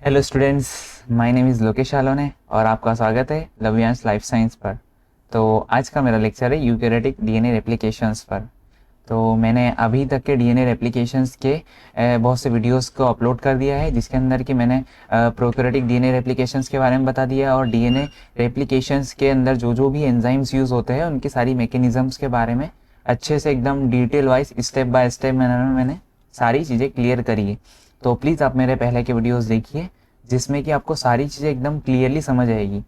Hello students, my name is Lokesh Alone और आपका स्वागत है लवियांश लाइफ साइंस पर। तो आज का मेरा लेक्चर है यूकैरियोटिक डीएनए रेप्लिकेशंस पर। तो मैंने अभी तक के डीएनए रेप्लिकेशंस के बहुत से वीडियोस को अपलोड कर दिया है, जिसके अंदर कि मैंने प्रोकैरियोटिक डीएनए रेप्लिकेशंस के बारे में बता दिया और डीएनए रेप्लिकेशंस के अंदर जो जो भी एंजाइम्स यूज़ होते हैं उनकी सारी मैकेनिज़म्स के बारे में अच्छे से एकदम detail wise step by step मैंने सारी चीज़ें क्लियर करी है। तो प्लीज़ आप मेरे पहले के वीडियोस देखिए, जिसमें कि आपको सारी चीज़ें एकदम क्लियरली समझ आएगी।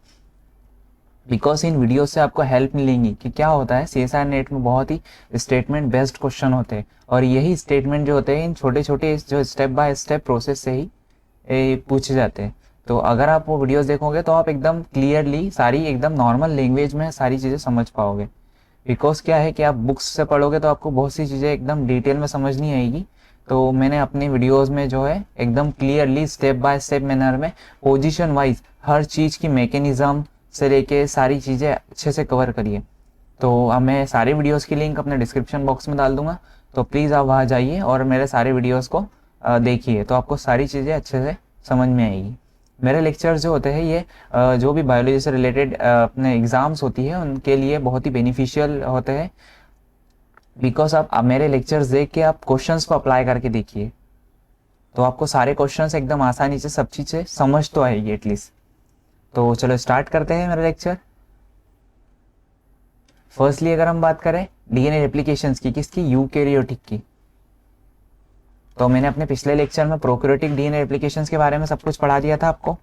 बिकॉज इन वीडियो से आपको हेल्प मिलेंगी कि क्या होता है सीएसआर नेट में बहुत ही स्टेटमेंट बेस्ड क्वेश्चन होते हैं और यही स्टेटमेंट जो होते हैं इन छोटे छोटे जो स्टेप बाय स्टेप प्रोसेस से ही पूछे जाते हैं। तो अगर आप वो वीडियोस देखोगे तो आप एकदम क्लियरली सारी एकदम नॉर्मल लैंग्वेज में सारी चीज़ें समझ पाओगे। बिकॉज क्या है कि आप बुक्स से पढ़ोगे तो आपको बहुत सी चीज़ें एकदम डिटेल में समझ नहीं आएगी। तो मैंने अपनी वीडियोस में जो है एकदम clearly step by step manner में पोजीशन वाइज हर चीज़ की मैकेनिज्म से लेके सारी चीज़ें अच्छे से कवर करिए। तो अब मैं सारे वीडियोस की लिंक अपने डिस्क्रिप्शन बॉक्स में डाल दूंगा, तो प्लीज़ आप वहाँ जाइए और मेरे सारे वीडियोस को देखिए, तो आपको सारी चीज़ें अच्छे से समझ में आएगी। मेरे लेक्चर्स जो होते हैं ये जो भी बायोलॉजी से रिलेटेड अपने एग्ज़ाम्स होती है उनके लिए बहुत ही बेनिफिशियल होते हैं। बिकॉज आप मेरे लेक्चर्स देख के आप क्वेश्चंस को अप्लाई करके देखिए, तो आपको सारे क्वेश्चंस एकदम आसानी से सब चीज़ें समझ तो आएगी एटलीस्ट। तो चलो स्टार्ट करते हैं मेरा लेक्चर। फर्स्टली अगर हम बात करें डीएनए रेप्लिकेशंस की, किसकी? यूकैरियोटिक की। तो मैंने अपने पिछले लेक्चर में प्रोकैरियोटिक डीएनए रेप्लिकेशंस के बारे में सब कुछ पढ़ा दिया था आपको।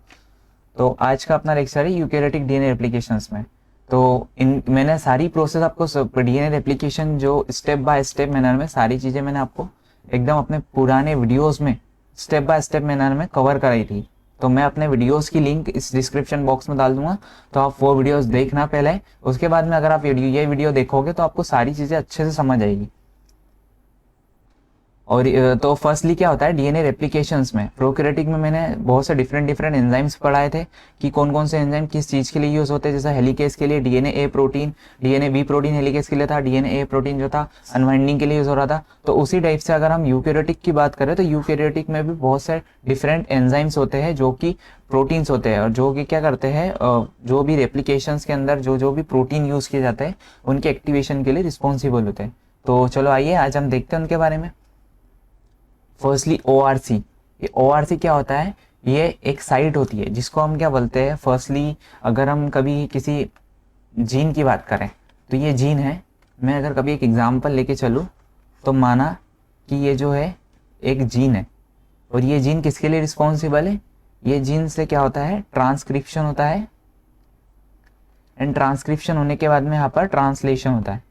तो आज का अपना लेक्चर है यूकैरियोटिक डीएनए रेप्लिकेशंस में। तो इन मैंने सारी प्रोसेस आपको डीएनए रेप्लिकेशन जो स्टेप बाय स्टेप मैनर में सारी चीज़ें मैंने आपको एकदम अपने पुराने वीडियोस में स्टेप बाय स्टेप मैनर में कवर कराई थी। तो मैं अपने वीडियोस की लिंक इस डिस्क्रिप्शन बॉक्स में डाल दूंगा, तो आप वो वीडियोस देखना पहले। उसके बाद में अगर आप ये वीडियो देखोगे तो आपको सारी चीज़ें अच्छे से समझ आएगी। और तो फर्स्टली क्या होता है डीएनए रेप्लिकेशंस में, प्रोकैरियोटिक में मैंने बहुत से डिफरेंट एंजाइम्स पढ़ाए थे कि कौन कौन से एंजाइम किस चीज़ के लिए यूज़ होते हैं। जैसे हेलिकेस के लिए DNA A protein, DNA B protein helicase के लिए था, डीएनए ए प्रोटीन जो था अनवाइंडिंग के लिए यूज़ हो रहा था। तो उसी टाइप से अगर हम यूकैरियोटिक की बात करें तो यूकैरियोटिक में भी बहुत से डिफरेंट एंजाइम्स होते हैं जो कि प्रोटीन्स होते हैं और जो कि क्या करते हैं, जो भी रेप्लिकेशंस के अंदर जो जो भी प्रोटीन यूज़ किए जाते हैं उनके एक्टिवेशन के लिए रिस्पॉन्सिबल होते हैं। तो चलो आइए आज हम देखते हैं उनके बारे में। Firstly ORC। ये ORC क्या होता है? ये एक साइट होती है जिसको हम क्या बोलते हैं, फर्स्टली अगर हम कभी किसी जीन की बात करें तो ये जीन है। मैं अगर कभी एक एग्जांपल लेके चलूँ तो माना कि ये जो है एक जीन है और ये जीन किसके लिए रिस्पॉन्सिबल है? ये जीन से क्या होता है, ट्रांसक्रिप्शन होता है एंड ट्रांसक्रिप्शन होने के बाद में यहाँ पर ट्रांसलेशन होता है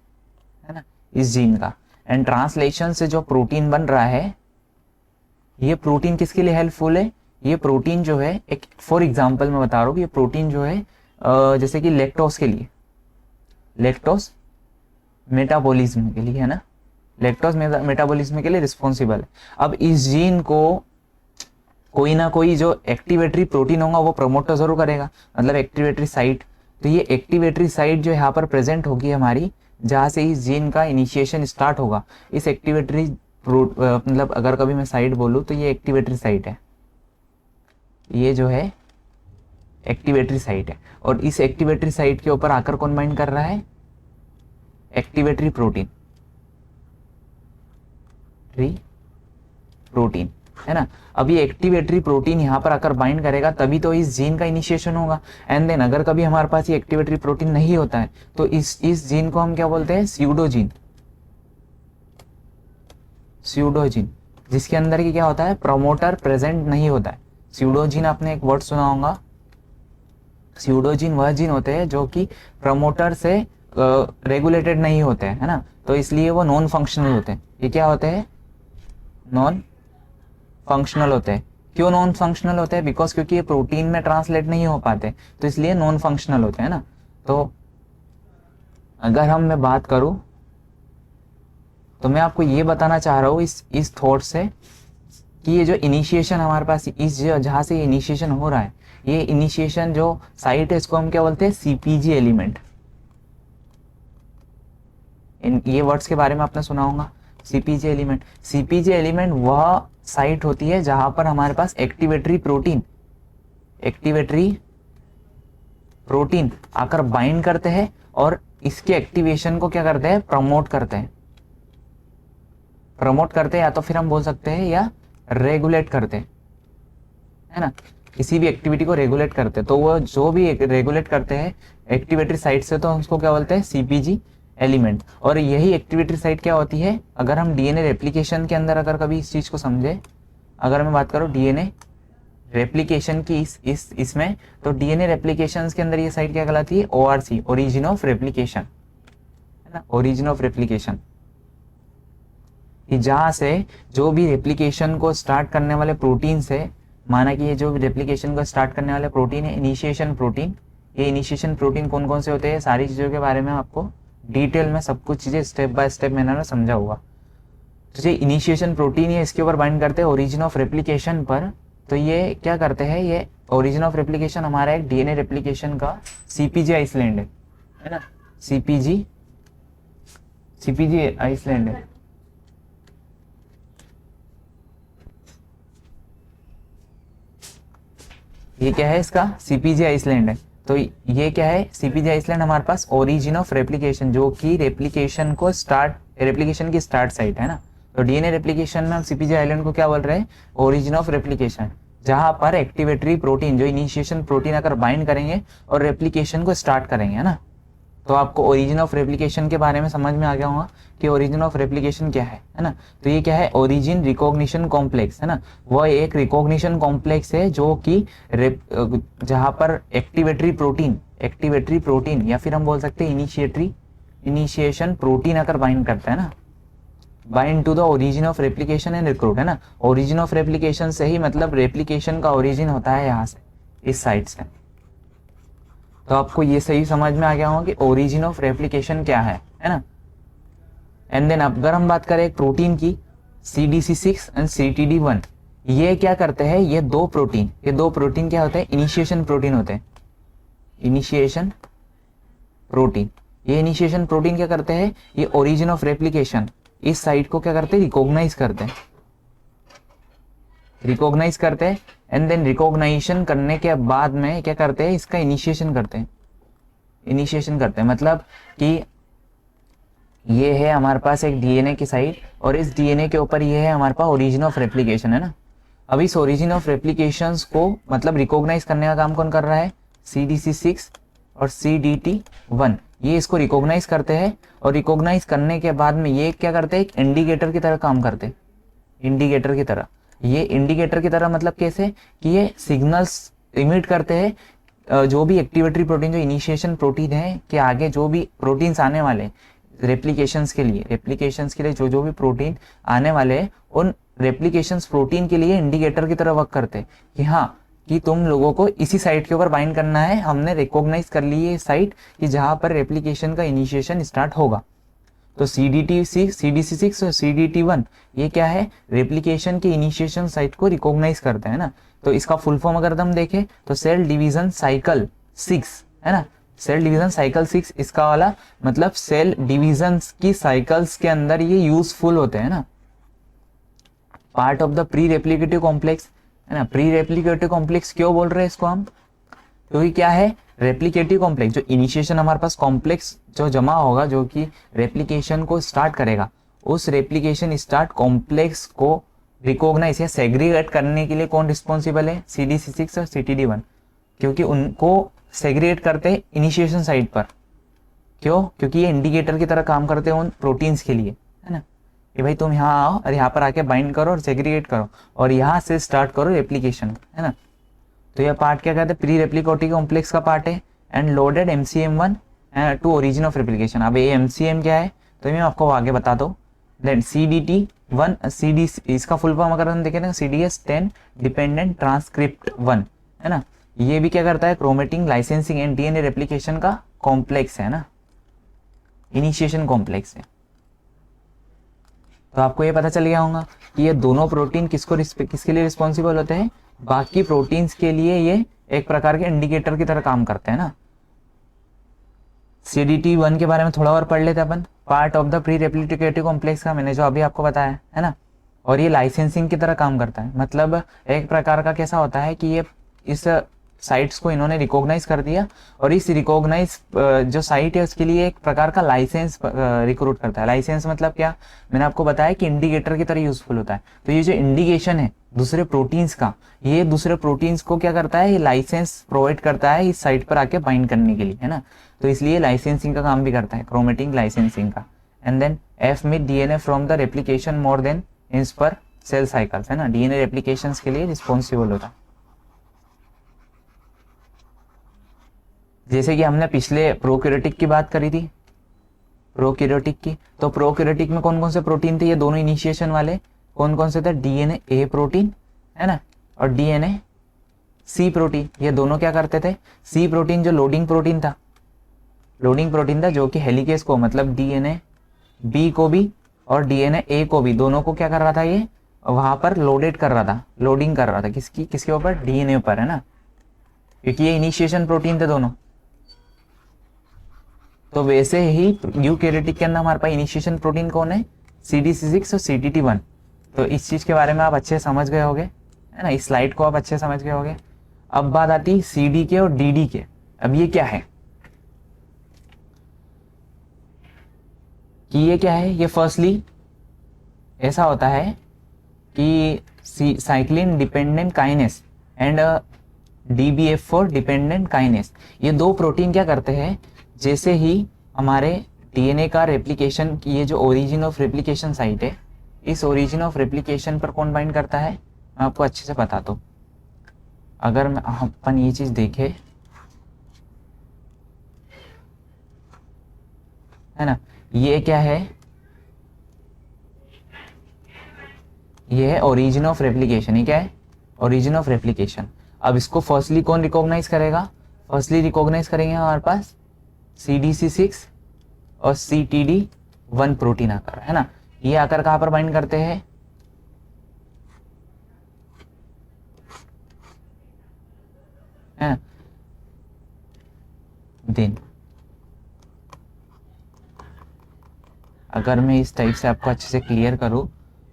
ना, इस जीन का। एंड ट्रांसलेशन से जो प्रोटीन बन रहा है, ये प्रोटीन किसके लिए हेल्पफुल है? ये प्रोटीन जो है एक फॉर एग्जांपल मैं बता रहा हूँ, ये प्रोटीन जो है जैसे कि लैक्टोज के लिए, लैक्टोज मेटाबॉलिज्म के लिए है ना, लैक्टोज मेटाबॉलिज्म के लिए रिस्पॉन्सिबल है। अब इस जीन को कोई ना कोई जो एक्टिवेटरी प्रोटीन होगा वो प्रमोट तो जरूर करेगा, मतलब एक्टिवेटरी साइट। तो ये एक्टिवेटरी साइट जो यहाँ पर प्रेजेंट होगी हमारी, जहाँ से इस जीन का इनिशिएशन स्टार्ट होगा, इस एक्टिवेटरी मतलब अगर कभी मैं साइट बोलूँ तो ये एक्टिवेटरी साइट है, ये जो है एक्टिवेटरी साइट है। और इस एक्टिवेटरी साइट के ऊपर आकर कौन बाइंड कर रहा है? एक्टिवेटरी प्रोटीन, प्रोटीन है ना। अब ये एक्टिवेटरी प्रोटीन यहाँ पर आकर बाइंड करेगा तभी तो इस जीन का इनिशिएशन होगा। एंड देन अगर कभी हमारे पास ये एक्टिवेटरी प्रोटीन नहीं होता है तो इस जीन को हम क्या बोलते हैं? स्यूडोजीन। स्यूडोजीन जिसके अंदर की क्या होता है, प्रमोटर प्रेजेंट नहीं होता है। स्यूडोजीन आपने एक वर्ड सुना होगा, स्यूडोजीन वह जीन होते हैं जो कि प्रमोटर से रेगुलेटेड नहीं होते हैं, है ना। तो इसलिए वो नॉन फंक्शनल होते हैं। ये क्या होते हैं? नॉन फंक्शनल होते हैं। क्यों नॉन फंक्शनल होते हैं? बिकॉज क्योंकि ये प्रोटीन में ट्रांसलेट नहीं हो पाते, तो इसलिए नॉन फंक्शनल होते हैं ना। तो अगर मैं बात करूं तो मैं आपको ये बताना चाह रहा हूँ इस थॉट से कि ये जो इनिशिएशन हमारे पास इस जहाँ से इनिशिएशन हो रहा है, ये इनिशिएशन जो साइट है इसको हम क्या बोलते हैं? CpG element. ये वर्ड्स के बारे में आपने सुना होगा, CpG एलिमेंट। CpG एलिमेंट वह साइट होती है जहां पर हमारे पास एक्टिवेटरी प्रोटीन एक्टिवेटरी प्रोटीन आकर बाइंड करते हैं और इसके एक्टिवेशन को क्या करते हैं, प्रमोट करते हैं। प्रमोट करते हैं या तो फिर हम बोल सकते हैं या रेगुलेट करते हैं, है ना, किसी भी एक्टिविटी को रेगुलेट करते हैं। तो वो जो भी रेगुलेट करते हैं एक्टिवेटरी साइट से, तो उसको क्या बोलते हैं, सीपीजी एलिमेंट। और यही एक्टिवेटरी साइट क्या होती है, अगर हम डीएनए रेप्लिकेशन के अंदर अगर कभी इस चीज को समझे, अगर मैं बात करूँ डीएनए रेप्लिकेशन की इसमें, तो डीएनए रेप्लिकेशन के अंदर ये साइट क्या कहलाती है, ओआरसी, ओरिजिन ऑफ रेप्लिकेशन, है ना, ओरिजिन ऑफ रेप्लिकेशन। जहां से जो भी रेप्लिकेशन को स्टार्ट करने वाले प्रोटीन से, माना कि ये जो रेप्लिकेशन को स्टार्ट करने वाले प्रोटीन है इनिशिएशन प्रोटीन, ये इनिशिएशन प्रोटीन कौन कौन से होते हैं, सारी चीजों के बारे में आपको डिटेल में सब कुछ चीजें स्टेप बाय स्टेप मैंने ना समझा हुआ। तो ये इनिशिएशन प्रोटीन है, इसके ऊपर बाइंड करते हैं ओरिजिन ऑफ रेप्लिकेशन पर। तो ये क्या करते हैं, ये ओरिजिन ऑफ रेप्लिकेशन हमारा एक डीएनए रेप्लिकेशन का सीपीजी आइसलैंड है ना, सीपीजी आइसलैंड है। ये क्या है, इसका सीपीजी आइसलैंड है। तो ये क्या है, सीपीजी आइसलैंड हमारे पास ओरिजिन ऑफ रेप्लिकेशन, जो कि रेप्लिकेशन को स्टार्ट, रेप्लिकेशन की स्टार्ट साइट है ना। तो डीएनए रेप्लिकेशन में हम सीपीजी आइलैंड को क्या बोल रहे हैं, ओरिजिन ऑफ रेप्लिकेशन, जहां पर एक्टिवेटरी प्रोटीन जो इनिशिएशन प्रोटीन आकर बाइंड करेंगे और रेप्लिकेशन को स्टार्ट करेंगे, है ना। तो आपको ओरिजिन ऑफ रेप्लिकेशन के बारे में समझ में आ गया होगा कि ओरिजिन ऑफ रेप्लिकेशन क्या है ना। तो ये क्या है, ओरिजिन रिकॉग्निशन कॉम्प्लेक्स, है ना, वह एक रिकॉग्निशन कॉम्प्लेक्स है जो कि जहां पर एक्टिवेटरी प्रोटीन या फिर हम बोल सकते हैं इनिशिएशन प्रोटीन आकर बाइंड करता है ना, bind to the origin of replication and recruit, है ना। ओरिजिन ऑफ रेप्लिकेशन से ही मतलब रेप्लिकेशन का ओरिजिन होता है यहाँ से, इस साइड से। तो आपको ये सही समझ में आ गया होगा कि ओरिजिन ऑफ रेप्लिकेशन क्या है ना। एंड देन अगर हम बात करें प्रोटीन की, CDC6 एंड CTD1, ये क्या करते हैं, ये दो प्रोटीन क्या होते हैं, इनिशिएशन प्रोटीन होते हैं, इनिशिएशन प्रोटीन। ये इनिशिएशन प्रोटीन क्या करते हैं, ये ओरिजिन ऑफ रेप्लिकेशन इस साइट को क्या करते हैं, रिकॉग्नाइज करते हैं एंड देन रिकॉग्नाइजेशन करने के बाद में क्या करते हैं, इसका इनिशिएशन करते हैं। मतलब कि ये है हमारे पास एक डीएनए की साइट और इस डीएनए के ऊपर ये है हमारे पास ओरिजिन ऑफ रेप्लिकेशन, है ना। अब इस ओरिजिन ऑफ रेप्लिकेशंस को मतलब रिकॉग्नाइज करने का काम कौन कर रहा है, CDC6 और CDT1, ये इसको रिकॉग्नाइज करते हैं और रिकॉग्नाइज करने के बाद में ये क्या करते हैं, एक इंडिकेटर की तरह काम करते हैं, इंडिकेटर की तरह। ये इंडिकेटर की तरह मतलब कैसे, कि ये सिग्नल्स इमिट करते हैं जो भी एक्टिवेटरी प्रोटीन, जो इनिशिएशन प्रोटीन है कि आगे जो भी प्रोटीन्स आने वाले रेप्लिकेशंस के लिए जो भी प्रोटीन आने वाले, उन रेप्लिकेशंस प्रोटीन के लिए इंडिकेटर की तरह वर्क करते हैं कि हाँ, कि तुम लोगों को इसी साइट के ऊपर बाइंड करना है, हमने रिकॉग्नाइज कर ली है साइट कि जहां पर रेप्लिकेशन का इनिशिएशन स्टार्ट होगा। तो CDC6 और CDT1 ये क्या है, रेप्लिकेशन के इनिशिएशन साइट को रिकॉग्नाइज करते हैं ना। तो इसका फुल फॉर्म अगर हम देखें तो सेल डिवीजन साइकिल 6, है ना, सेल डिवीजन साइकिल 6, इसका वाला मतलब सेल डिवीजन की साइकिल्स के अंदर ये यूजफुल होते हैं ना। Part of the pre replicative complex, है ना। प्री रेप्लिकेटिव कॉम्प्लेक्स क्यों बोल रहे हैं इसको हम, क्योंकि क्या है, रेप्लिकेटिव कॉम्प्लेक्स, जो इनिशिएशन हमारे पास कॉम्प्लेक्स जो जमा होगा जो कि रेप्लिकेशन को स्टार्ट करेगा, उस रेप्लिकेशन स्टार्ट कॉम्प्लेक्स को रिकॉग्नाइज या सेग्रीगेट करने के लिए कौन रिस्पॉन्सिबल है, CDC6 और CTD1, क्योंकि उनको सेग्रीगेट करते हैं इनिशिएशन साइट पर। क्यों, क्योंकि ये इंडिकेटर की तरह काम करते हैं उन प्रोटीन्स के लिए, है ना, कि भाई तुम यहाँ आओ और यहाँ पर आके बाइंड करो और सेग्रीगेट करो और यहाँ से स्टार्ट करो रेप्लिकेशन, है ना। तो यह पार्ट क्या कहते हैं, प्री रेप्लिकेटिव कॉम्प्लेक्स का पार्ट है and loaded MCM1 to origin of replication. अब ये MCM क्या है तो मैं आपको आगे बता दो। देन CDT1 इसका फुल फॉर्म अगर हम देखें ना, CDS10 डिपेंडेंट ट्रांसक्रिप्ट 1, है ना। ये भी क्या करता है, chromatin licensing and DNA replication का कॉम्प्लेक्स है ना, इनिशिएशन कॉम्प्लेक्स है। तो आपको ये पता चल गया होगा कि ये दोनों प्रोटीन किसके लिए रिस्पॉन्सिबल होते हैं, बाकी प्रोटीन्स के लिए ये एक प्रकार के इंडिकेटर की तरह काम करते हैं ना। CDT1 के बारे में थोड़ा और पढ़ लेते अपन, part of the pre replicative complex का मैंने जो अभी आपको बताया है ना। और ये लाइसेंसिंग की तरह काम करता है, मतलब एक प्रकार का कैसा होता है कि ये इस साइट्स को इन्होंने रिकॉग्नाइज कर दिया, और इस रिकॉग्नाइज जो साइट है उसके लिए एक प्रकार का लाइसेंस रिक्रूट करता है। लाइसेंस मतलब क्या, मैंने आपको बताया कि इंडिकेटर की तरह यूजफुल होता है। तो ये जो इंडिकेशन है दूसरे प्रोटीन्स का, ये दूसरे प्रोटीन्स को क्या करता है, ये लाइसेंस प्रोवाइड करता है इस साइट पर आके बाइंड करने के लिए, है ना। तो इसलिए लाइसेंसिंग का काम भी करता है, क्रोमेटिन लाइसेंसिंग का। एंड देन एफ मिट DNA from the replication more than इंस पर सेल साइकिल्स, है ना, डीएनए रेप्लिकेशंस के लिए रिस्पॉन्सिबल होता है। जैसे कि हमने पिछले प्रोकैरियोटिक की बात करी थी, प्रोकैरियोटिक की, तो प्रोकैरियोटिक में कौन कौन से प्रोटीन थे, ये दोनों इनिशिएशन वाले कौन कौन से थे, डीएनए ए प्रोटीन, है ना, और डीएनए सी प्रोटीन। ये दोनों क्या करते थे, सी प्रोटीन जो लोडिंग प्रोटीन था, लोडिंग प्रोटीन था जो कि हेलिकेस को, मतलब डीएनए बी को भी और डीएनए ए को भी, दोनों को क्या कर रहा था, ये वहां पर लोडेड कर रहा था, लोडिंग कर रहा था किसके ऊपर, डीएनए ऊपर, है ना, क्योंकि ये इनिशिएशन प्रोटीन थे दोनों। तो वैसे ही यूकैरियोटिक के अंदर हमारे पास इनिशिएशन प्रोटीन कौन है, CDC6 और CTT1। तो इस चीज के बारे में आप अच्छे समझ गए होंगे, है ना, इस स्लाइड को आप अच्छे समझ गए होंगे। अब बात आती है CD के और DD के। अब ये क्या है कि ये क्या है, ये फर्स्टली ऐसा होता है कि cyclin dependent kinase and DBF4 dependent kinase, ये दो प्रोटीन क्या करते हैं, जैसे ही हमारे डीएनए का रेप्लिकेशन की ये जो ओरिजिन ऑफ रेप्लिकेशन साइट है, इस ओरिजिन ऑफ रेप्लिकेशन पर कौन बाइंड करता है, मैं आपको अच्छे से बताता हूँ। अगर अपन ये चीज देखे, है ना, ये क्या है, ये है ओरिजिन ऑफ रेप्लिकेशन। ये क्या है, ओरिजिन ऑफ रेप्लिकेशन। अब इसको फर्स्टली कौन रिकॉग्नाइज करेगा, फर्स्टली रिकॉग्नाइज करेंगे हमारे पास CDC6 और CTD1 प्रोटीन आकर, है ना। ये आकर कहां पर बाइंड करते हैं, है ना, देन अगर मैं इस टाइप से आपको अच्छे से क्लियर करूं,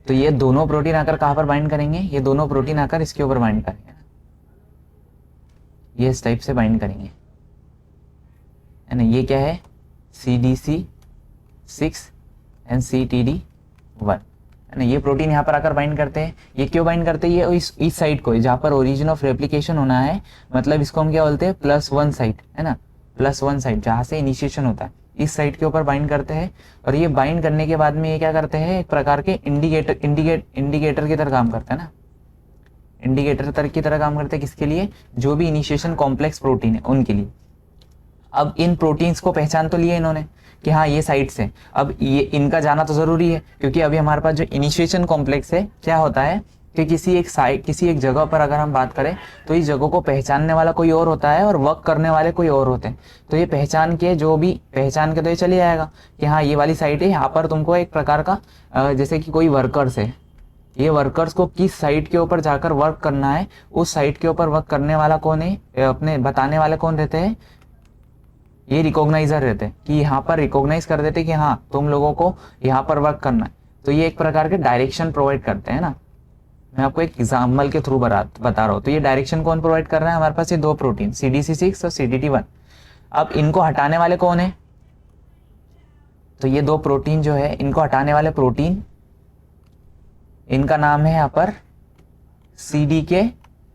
तो ये दोनों प्रोटीन आकर कहां पर बाइंड करेंगे, ये दोनों प्रोटीन आकर इसके ऊपर बाइंड करेंगे, ये इस टाइप से बाइंड करेंगे, है ना। ये क्या है, CDC6 एंड CTD1, है ना। ये प्रोटीन यहाँ पर आकर बाइंड करते हैं। ये क्यों बाइंड करते हैं, ये इस साइड को, जहाँ पर ओरिजिन ऑफ रेप्लिकेशन होना है, मतलब इसको हम क्या बोलते हैं, +1 साइट, है ना, +1 साइट जहाँ से इनिशिएशन होता है, इस साइट के ऊपर बाइंड करते हैं। और ये बाइंड करने के बाद में ये क्या करते हैं, एक प्रकार के इंडिकेटर की तरह काम करते हैं ना, इंडिकेटर की तरह काम करते हैं, किसके लिए, जो भी इनिशिएशन कॉम्प्लेक्स प्रोटीन है उनके लिए। अब इन प्रोटीन्स को पहचान तो लिया इन्होंने कि हाँ ये साइट्स है, अब ये इनका जाना तो जरूरी है, क्योंकि अभी हमारे पास जो इनिशिएशन कॉम्प्लेक्स है, क्या होता है कि किसी एक जगह पर अगर हम बात करें, तो इस जगह को पहचानने वाला कोई और होता है और वर्क करने वाले कोई और होते हैं। तो ये पहचान के तो ये चली जाएगा कि हाँ ये वाली साइट है, यहाँ पर तुमको एक प्रकार का जैसे कि कोई वर्कर्स है, ये वर्कर्स को किस साइट के ऊपर जाकर वर्क करना है, उस साइट के ऊपर वर्क करने वाला कौन है, अपने बताने वाले कौन रहते हैं, ये रिकॉग्नाइजर रहते हैं, कि यहाँ पर रिकॉग्नाइज कर देते कि हाँ तुम लोगों को यहाँ पर वर्क करना है। तो ये एक प्रकार के डायरेक्शन प्रोवाइड करते हैं ना। मैं आपको एक एग्जाम्पल के थ्रू बता रहा हूँ। तो ये डायरेक्शन कौन प्रोवाइड कर रहा है, हमारे पास ये दो प्रोटीन CDC6 और CTT1। अब इनको हटाने वाले कौन है, तो ये दो प्रोटीन जो है, इनको हटाने वाले प्रोटीन, इनका नाम है यहाँ पर CDK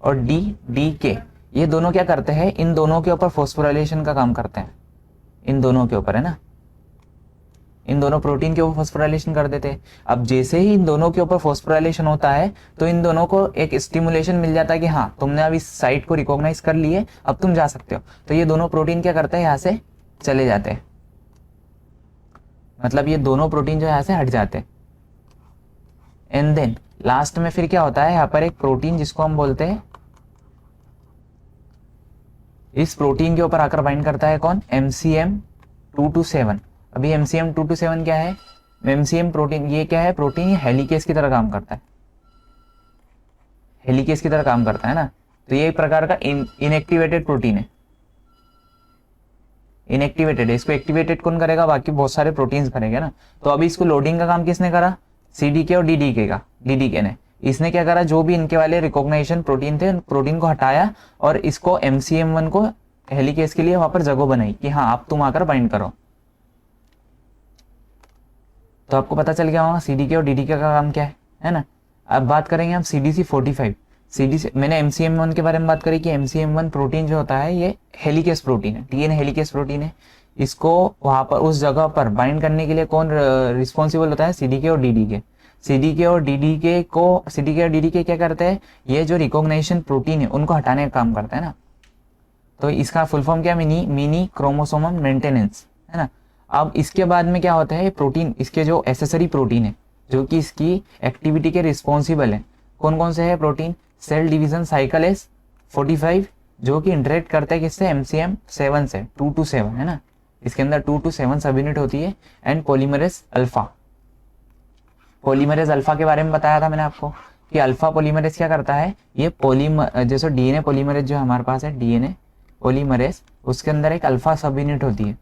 और DDK। ये दोनों क्या करते हैं, इन दोनों के ऊपर फॉस्फोराइलेशन का काम करते हैं, इन दोनों के ऊपर, है ना, इन दोनों प्रोटीन के ऊपर फॉस्फोराइलेशन कर देते हैं। अब जैसे ही इन दोनों के ऊपर फॉस्फोराइलेशन होता है, तो इन दोनों को एक स्टिमुलेशन मिल जाता है कि हाँ तुमने अब इस साइट को रिकॉग्नाइज कर लिए, अब तुम जा सकते हो। तो ये दोनों प्रोटीन क्या करते हैं, यहाँ से चले जाते हैं, मतलब ये दोनों प्रोटीन जो यहाँ से हट जाते हैं। एंड देन लास्ट में फिर क्या होता है, यहाँ पर एक प्रोटीन जिसको हम बोलते हैं, इस प्रोटीन के ऊपर आकर बाइंड करता है कौन, MCM227। अभी MCM227 क्या है, MCM प्रोटीन, ये क्या है प्रोटीन, ये हेलिकेस की तरह काम करता है, हेलिकेस की तरह काम करता है ना। तो ये एक प्रकार का इनएक्टिवेटेड प्रोटीन है, इनएक्टिवेटेड है। इसको एक्टिवेटेड कौन करेगा, बाकी बहुत सारे प्रोटीन्स करेंगे ना। तो अभी इसको लोडिंग का काम किसने करा, CDK और DDK ने। इसने क्या करा, जो भी इनके वाले रिकॉग्नाइजेशन प्रोटीन थे, प्रोटीन को हटाया और इसको MCM1 को हेलिकेस के लिए वहां पर जगह बनाई कि हाँ आप तुम आकर बाइंड करो। तो आपको पता चल गया होगा CDK और DDK का काम क्या है ना। अब बात करेंगे हम CDC45। मैंने MCM1 के बारे में बात करी कि MCM1 प्रोटीन जो होता है ये हेलिकेस प्रोटीन है, DNA हेलिकेस प्रोटीन है। इसको वहां पर उस जगह पर बाइंड करने के लिए कौन रिस्पॉन्सिबल होता है, CDK और DDK। CDK और DDK क्या करते हैं, ये जो रिकॉग्नाइजेशन प्रोटीन है उनको हटाने का काम करता है ना। तो इसका फुल फॉर्म क्या, मिनी क्रोमोसोमल मेंटेनेंस, है ना। अब इसके बाद में क्या होता है, प्रोटीन, इसके जो एसेसरी प्रोटीन है जो कि इसकी एक्टिविटी के रिस्पॉन्सिबल है, कौन कौन से है protein, cell division cycle S45 जो कि इंटरेक्ट करता है किससे, MCM7 से, 2 to 7, है ना। इसके अंदर 2 to 7 सब यूनिट होती है। And polymerase alpha, polymerase alpha के बारे में बताया था मैंने आपको कि अल्फा पॉलीमरेज क्या करता है, ये जैसे DNA पॉलीमरेज जो हमारे पास है, DNA पॉलीमरेज, उसके अंदर एक अल्फा सब यूनिट होती है।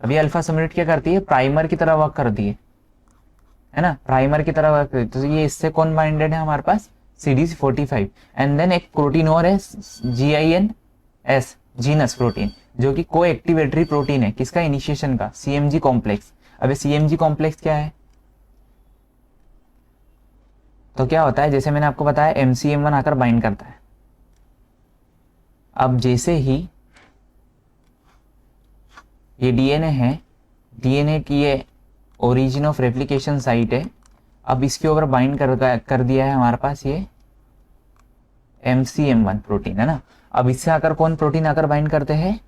अभी अल्फा सब यूनिट क्या करती है, प्राइमर की तरह वर्क करती है ना, प्राइमर की तरह वर्क करती है। तो ये इससे कौन बाइंडेड है हमारे पास, CDC45। एंड देन एक प्रोटीन और है GINS, जीनस प्रोटीन, जो कि को एक्टिवेटरी प्रोटीन है किसका, इनिशिएशन का, CMG कॉम्प्लेक्स। अबे CMG कॉम्प्लेक्स क्या है, तो क्या होता है, जैसे मैंने आपको बताया MCM1 आकर बाइंड करता है। अब जैसे ही ये DNA है, DNA की ये ओरिजिन ऑफ रेप्लिकेशन साइट है। अब इसके ऊपर बाइंड कर दिया है हमारे पास ये MCM1 प्रोटीन, है ना। अब इससे आकर कौन प्रोटीन आकर बाइंड करते हैं,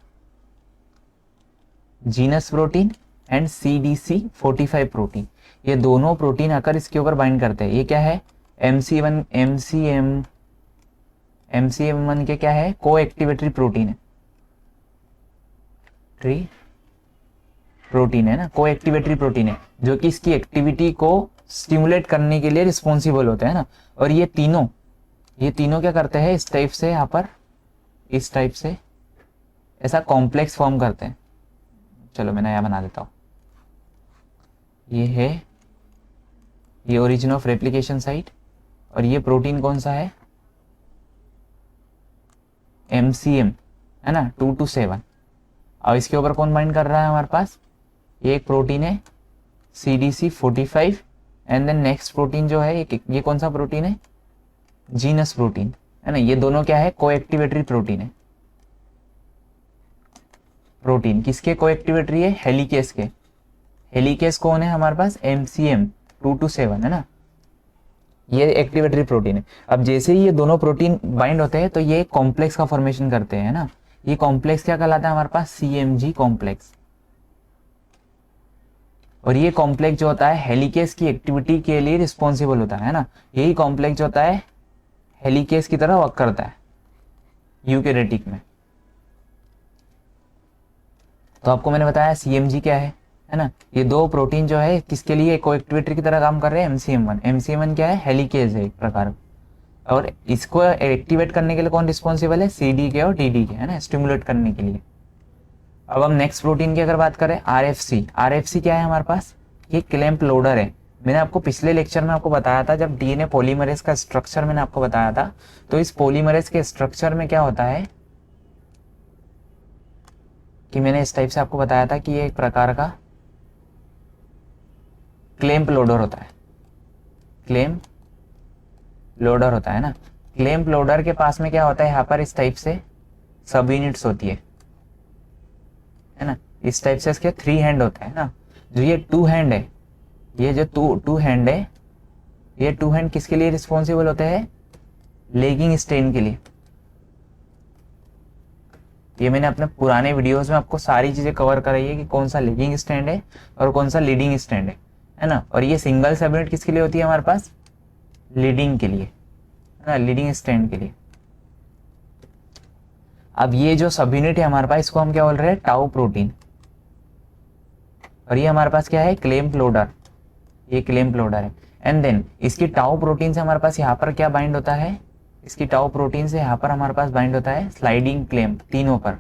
genus protein and CDC45 protein. ये दोनों प्रोटीन आकर इसके ऊपर बाइंड करते हैं। ये क्या है, MCM1 के क्या है, को एक्टिवेटरी प्रोटीन है, प्रोटीन है ना, को एक्टिवेटरी प्रोटीन है, जो कि इसकी एक्टिविटी को स्टिमुलेट करने के लिए रिस्पॉन्सिबल होते हैं ना। और ये तीनों क्या करते हैं, इस टाइप से, यहाँ पर इस टाइप से ऐसा कॉम्प्लेक्स फॉर्म करते हैं। चलो मैं नया बना देता हूँ। ये है ये ओरिजिन ऑफ रेप्लिकेशन साइट, और ये प्रोटीन कौन सा है, MCM, है ना, 2 to 7। और इसके ऊपर कौन बाइंड कर रहा है हमारे पास, ये एक प्रोटीन है CDC45। And then next protein जो है ये कौन सा प्रोटीन है, जीनस प्रोटीन, है ना। ये दोनों क्या है, कोएक्टिवेटरी प्रोटीन है। प्रोटीन किसके कोएक्टिवेटरी है, हेलिकेस के। हेलिकेस कौन है हमारे पास, MCM 2 to 7, है ना, ये एक्टिवेटरी प्रोटीन है। अब जैसे ही ये दोनों प्रोटीन बाइंड होते हैं तो ये कॉम्प्लेक्स का फॉर्मेशन करते हैं ना। ये कॉम्प्लेक्स क्या कहलाता है हमारे पास, CMG कॉम्प्लेक्स। और ये कॉम्प्लेक्स जो होता है हेलिकेस की एक्टिविटी के लिए रिस्पॉन्सिबल होता है ना। यही कॉम्प्लेक्स जो होता है हेलिकेस की तरह वर्क करता है यूकेरियोटिक में। तो आपको मैंने बताया CMG क्या है ना। ये दो प्रोटीन जो है किसके लिए कोएक्टिवेटर की तरह काम कर रहे हैं, MCM1 क्या है, हेलिकेज है एक प्रकार। और इसको एक्टिवेट करने के लिए कौन रिस्पॉन्सिबल है, CDK और DDK, है ना, स्टिमुलेट करने के लिए। अब हम नेक्स्ट प्रोटीन की अगर बात करें, RFC क्या है हमारे पास, ये क्लैंप लोडर है। मैंने आपको पिछले लेक्चर में आपको बताया था, जब DNA पॉलीमरेज का स्ट्रक्चर मैंने आपको बताया था, तो इस पॉलीमरेज के स्ट्रक्चर में क्या होता है कि मैंने इस टाइप से आपको बताया था कि ये एक प्रकार का क्लैंप लोडर होता है। क्लैंप लोडर होता है ना। क्लैंप लोडर के पास में क्या होता है, यहाँ पर इस टाइप से सब यूनिट्स होती है ना। इस टाइप से इसके 3 हैंड होता है ना। जो ये 2 हैंड है, ये जो टू हैंड है, ये 2 हैंड किसके लिए रिस्पॉन्सिबल होते हैं, लेगिंग स्ट्रेन के लिए। ये मैंने अपने पुराने वीडियोस में आपको सारी चीजें कवर कराई है कि कौन सा लेगिंग स्टैंड है और कौन सा लीडिंग स्टैंड है ना। और ये सिंगल सब यूनिट किसके लिए होती है हमारे पास, लीडिंग के लिए, है ना, लीडिंग स्टैंड के लिए। अब ये जो सब यूनिट है हमारे पास, इसको हम क्या बोल रहे हैं, टाउ प्रोटीन। और ये हमारे पास क्या है, क्लैंप लोडर। ये क्लैंप लोडर है। एंड देन इसकी टाउ प्रोटीन से हमारे पास यहाँ पर क्या बाइंड होता है, इसकी टाउ प्रोटीन से यहाँ पर हमारे पास बाइंड होता है स्लाइडिंग क्लैंप, तीनों पर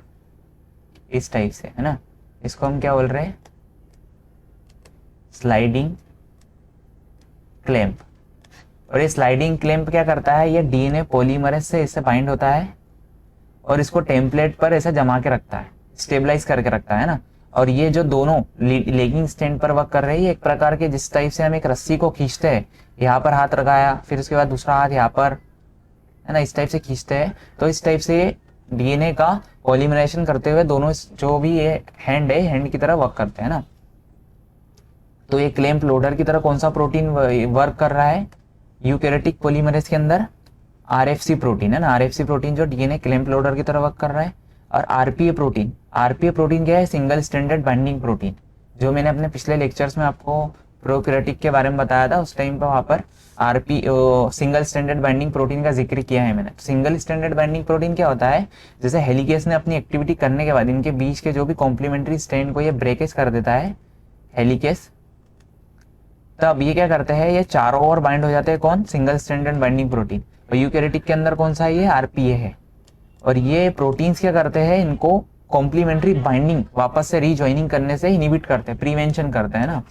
इस टाइप से, है ना। इसको हम क्या बोल रहे हैं, स्लाइडिंग क्लैंप। और ये स्लाइडिंग क्लैंप क्या करता है, ये डीएनए पॉलीमरेज से इससे बाइंड होता है और इसको टेम्पलेट पर ऐसे जमा के रखता है, स्टेबलाइज करके रखता है ना। और ये जो दोनों लेगिंग स्टैंड पर वर्क कर रही है, एक प्रकार के जिस टाइप से हम एक रस्सी को खींचते हैं, यहाँ पर हाथ लगाया, फिर उसके बाद दूसरा हाथ यहाँ पर, है ना, इस टाइप से खींचते हैं, तो इस टाइप से ये डीएनए का पॉलीमराइजेशन करते हुए दोनों जो भी ये हैंड है, हैंड की तरह वर्क करते हैं ना। तो ये क्लैंप लोडर की तरह कौन सा प्रोटीन वर्क कर रहा है यूकैरियोटिक पॉलीमरेज के अंदर? आरएफसी प्रोटीन, है ना, आरएफसी प्रोटीन जो डीएनए क्लैंप लोडर की तरह वर्क कर रहा है। और आरपीए प्रोटीन, आरपीए प्रोटीन क्या है? सिंगल स्टैंडर्ड बाइंडिंग प्रोटीन, जो मैंने अपने पिछले लेक्चर्स में आपको प्रोकैरियोटिक के बारे में बताया था, उस टाइम पर वहाँ पर RP single standard binding protein का जिक्र किया है मैंने। सिंगल स्टैंडर्ड बाइंडिंग प्रोटीन क्या होता है? जैसे हेलिकेस ने अपनी एक्टिविटी करने के बाद इनके बीच के जो भी कॉम्प्लीमेंट्री स्ट्रैंड को ये ब्रेकेज कर देता है हेलिकेस, तब ये क्या करते हैं, ये चारों ओर बाइंड हो जाते हैं। कौन? Single standard binding protein. और यूकैरियोटिक के अंदर कौन सा है? ये आरपीए है। और ये प्रोटीन्स क्या करते हैं, इनको कॉम्प्लीमेंट्री बाइंडिंग वापस से रीजॉइनिंग करने से इनहिबिट करते हैं, प्रिवेंशन करते हैं ना।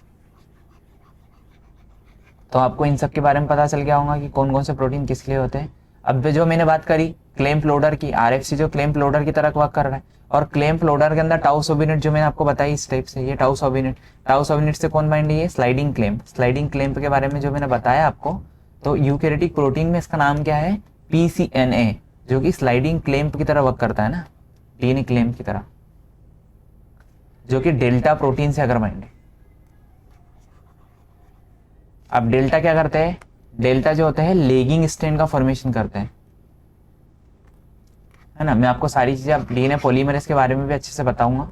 तो आपको इन सब के बारे में पता चल गया होगा कि कौन कौन से प्रोटीन किस लिए होते हैं। अब जो मैंने बात करी क्लैंप लोडर की, आरएफसी जो क्लैंप लोडर की तरह वर्क कर रहा है, और क्लैंप लोडर के अंदर टाउ सोबिनेट जो मैंने आपको बताई इस टाइप से, ये टाउ सोबिनेट से कौन बाइंड है? स्लाइडिंग क्लैंप के बारे में जो मैंने बताया आपको। तो यूकैरियोटिक प्रोटीन में इसका नाम क्या है? पीसीएनए, जो कि स्लाइडिंग क्लैंप की तरह वर्क करता है ना, डीएनए क्लैंप की तरह, जो कि डेल्टा प्रोटीन से अगर बाइंड है। अब डेल्टा क्या करते हैं? डेल्टा जो होते हैं लेगिंग स्ट्रैंड का फॉर्मेशन करते हैं, है ना। मैं आपको सारी चीजें अब डीएनए पॉलीमरेज के बारे में भी अच्छे से बताऊंगा।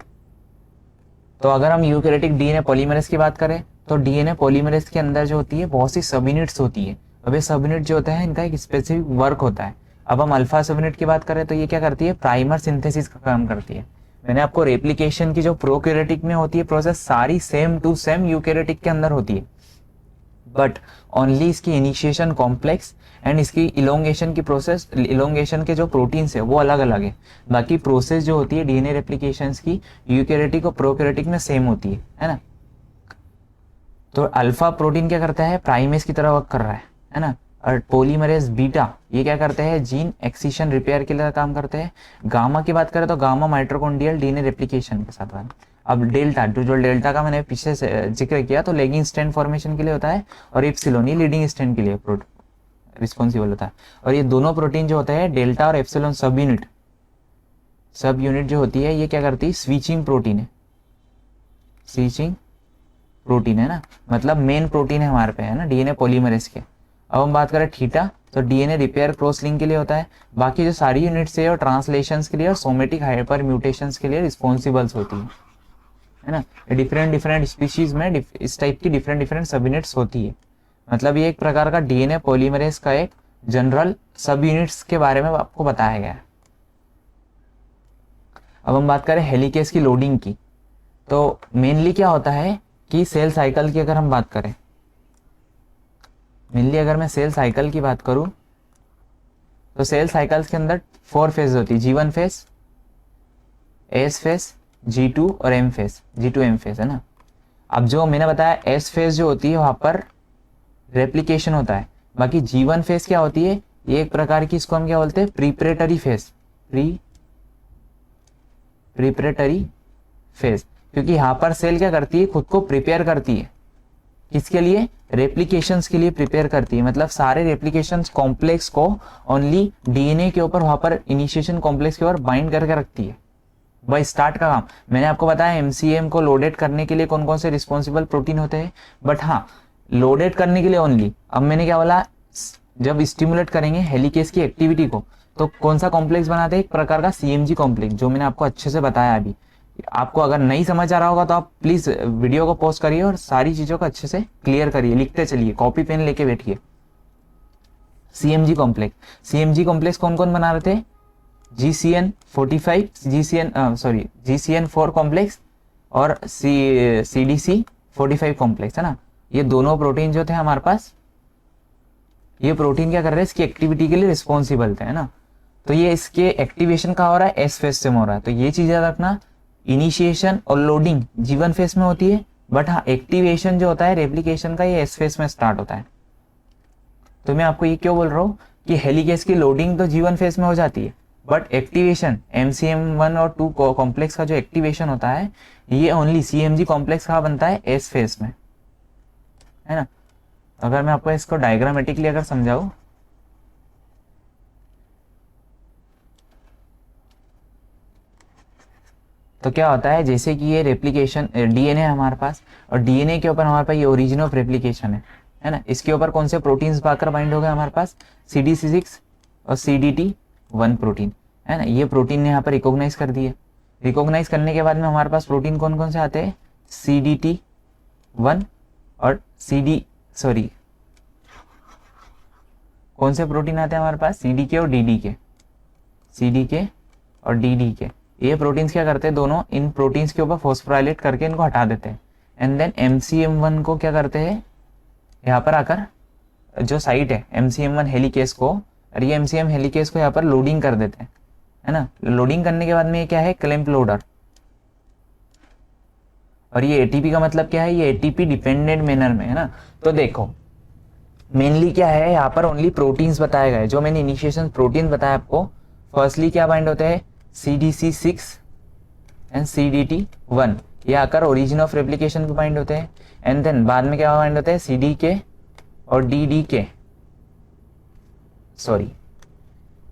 तो अगर हम यूकैरियोटिक डीएनए पॉलीमरेज की बात करें, तो डीएनए पॉलीमरेज के अंदर जो होती है बहुत सी सब यूनिट्स होती है। अब ये सब यूनिट जो होता है इनका एक स्पेसिफिक वर्क होता है। अब हम अल्फा सब यूनिट की बात करें तो ये क्या करती है? प्राइमर सिंथेसिस का काम करती है। मैंने आपको रेप्लिकेशन की जो प्रोकैरियोटिक में होती है प्रोसेस, सारी सेम टू सेम यूकैरियोटिक के अंदर होती है, बट ओनली इसकी इनिशिएशन कॉम्प्लेक्स एंड इसकी इलोंगेशन की प्रोसेस, इलोंगेशन के जो प्रोटीन्स है वो अलग अलग है। बाकी प्रोसेस जो होती है डीएनए रेप्लिकेशंस की यूकैरियोटिक और प्रोकैरियोटिक में सेम होती है ना। तो अल्फा प्रोटीन क्या करता है? प्राइमेस की तरह वर्क कर रहा है ना। और पॉलीमरेज बीटा ये क्या करते हैं? जीन एक्सिशन रिपेयर के लिए काम करते हैं। गामा की बात करें तो गामा माइटोकॉन्ड्रियल डीएनए रेप्लिकेशन के साथ। अब डेल्टा, जो डेल्टा का मैंने पीछे से जिक्र किया, तो लेगिंग स्ट्रैंड फॉर्मेशन के लिए होता है, और एप्सिलॉन ये लीडिंग स्ट्रैंड के लिए रिस्पॉन्सिबल होता है। और ये दोनों प्रोटीन जो होते हैं डेल्टा और एप्सिलॉन सब यूनिट जो होती है, ये क्या करती है? स्विचिंग प्रोटीन है, स्विचिंग प्रोटीन है ना, मतलब मेन प्रोटीन है हमारे पे, है ना, डीएनए पॉलीमरेज के। अब हम बात करें थीटा, तो डीएनए रिपेयर क्रॉस लिंक के लिए होता है। बाकी जो सारी यूनिट्स है और ट्रांसलेशंस के लिए और सोमेटिक हाइपर म्यूटेशंस के लिए रिस्पॉन्सिबल्स होती है ना। डिफरेंट स्पीशीज में इस टाइप की डिफरेंट सब यूनिट्स होती है। मतलब ये एक प्रकार का डीएनए पॉलीमरेज का एक जनरल सब यूनिट्स के बारे में आपको बताया गया है। अब हम बात करें हेलिकेस की लोडिंग की, तो मेनली क्या होता है कि सेल साइकिल की अगर हम बात करें, मेनली अगर मैं सेल साइकिल की बात करूं, तो सेल साइकिल्स के अंदर 4 फेज होती है। G1 phase, S phase, G2 और M phase, G2 M phase, है ना। अब जो मैंने बताया S फेज जो होती है वहां पर रेप्लिकेशन होता है। बाकी G1 फेज क्या होती है? ये एक प्रकार की, इसको हम क्या बोलते हैं? प्रीपरेटरी फेज, प्रीपरेटरी फेज, क्योंकि यहाँ पर सेल क्या करती है? खुद को प्रिपेयर करती है, किसके लिए? रेप्लिकेशंस के लिए प्रिपेयर करती है। मतलब सारे रेप्लिकेशंस कॉम्प्लेक्स को ओनली डीएनए के ऊपर, वहां पर इनिशिएशन कॉम्प्लेक्स के ऊपर बाइंड करके रखती है। भाई स्टार्ट का काम मैंने आपको बताया, एमसीएम को लोडेड करने के लिए कौन कौन से रिस्पॉन्सिबल प्रोटीन होते हैं, बट हाँ लोडेड करने के लिए ओनली। अब मैंने क्या बोला? जब स्टिमुलेट करेंगे हेलिकेस की एक्टिविटी को, तो कौन सा कॉम्प्लेक्स बनाते हैं? एक प्रकार का सीएमजी कॉम्प्लेक्स, जो मैंने आपको अच्छे से बताया अभी। आपको अगर नहीं समझ आ रहा होगा तो आप प्लीज वीडियो को पॉज करिए और सारी चीजों को अच्छे से क्लियर करिए, लिखते चलिए, कॉपी पेन लेके बैठिए। सीएमजी कॉम्प्लेक्स कौन कौन बना रहे थे? GCN4 कॉम्प्लेक्स और CDC45 कॉम्प्लेक्स, है ना। ये दोनों प्रोटीन जो थे हमारे पास, ये प्रोटीन क्या कर रहे हैं? इसकी एक्टिविटी के लिए रिस्पॉन्सिबल थे, है ना। तो ये इसके एक्टिवेशन का हो रहा है एस फेज से हो रहा है। तो ये चीज याद रखना, इनिशिएशन और लोडिंग G1 फेज में होती है, बट हाँ एक्टिवेशन जो होता है रेप्लिकेशन का, ये एस फेज में स्टार्ट होता है। तो मैं आपको ये क्यों बोल रहा हूँ कि हेलिकेस की लोडिंग तो G1 फेज में हो जाती है, बट एक्टिवेशन MCM1 और 2 कॉम्प्लेक्स का जो एक्टिवेशन होता है ये ओनली CMG कॉम्प्लेक्स कहाँ बनता है, S फेज में, है ना। अगर मैं आपको इसको डायग्रामेटिकली अगर समझाऊं तो क्या होता है, जैसे कि ये रेप्लिकेशन DNA है हमारे पास, और DNA के ऊपर हमारे पास ये ओरिजिन ऑफ रेप्लिकेशन है ना। इसके ऊपर कौन से प्रोटीन्स पाकर बाइंड हो गए हमारे पास, CDC6 और CDT1 प्रोटीन, है ना। ये प्रोटीन ने यहाँ पर रिकॉग्नाइज कर दिए। रिकॉग्नाइज करने के बाद में हमारे पास प्रोटीन कौन कौन से आते हैं, CDT1 और कौन से प्रोटीन आते हैं हमारे पास, CDK और DDK, CDK और DDK। ये प्रोटीन्स क्या करते हैं, दोनों इन प्रोटीन्स के ऊपर फॉस्फोराइलेट करके इनको हटा देते हैं, एंड देन MCM1 को क्या करते हैं, यहाँ पर आकर जो साइट है MCM1 हेलिकेस को, और ये MCM हेलिकेस को यहाँ पर लोडिंग कर देते हैं, है ना। लोडिंग करने के बाद में ये क्या है, क्लैंप लोडर। और ये ATP का मतलब क्या है, ये ATP डिपेंडेंट मैनर में, है ना। तो देखो मेनली क्या है, यहाँ पर ओनली प्रोटीन्स बताए गए, जो मैंने इनिशिएशन प्रोटीन बताया आपको। फर्स्टली क्या बाइंड होते हैं, CDC6 एंड CDT1, ये आकर ओरिजिन ऑफ रेप्लिकेशन पे बाइंड होते हैं, एंड देन बाद में क्या बाइंड होते हैं, CDK और DDK,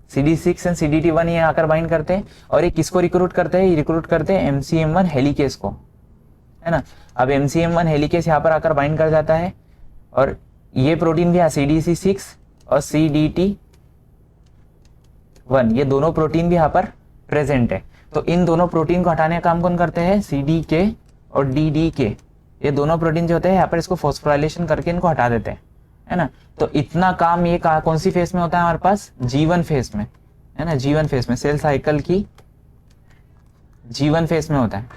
CD6 एंड CDT1 ये आकर बाइंड करते हैं, और ये किसको रिक्रूट करते हैं, ये रिक्रूट करते हैं MCM1 हेलिकेस को, है ना। अब MCM1 हेलिकेस यहाँ पर आकर बाइंड कर जाता है, और ये प्रोटीन भी CDC6 और CDT1, ये दोनों प्रोटीन भी यहाँ पर प्रेजेंट है। तो इन दोनों प्रोटीन को हटाने का काम कौन करते हैं, CDK और DDK, ये दोनों प्रोटीन जो होते हैं यहाँ पर इसको फॉस्फोराइलेशन करके इनको हटा देते हैं, है ना। तो इतना काम ये कौन सी फेज में होता है हमारे पास, G1 फेज में, है ना। G1 फेज में, सेल साइकिल की G1 फेज में होता है।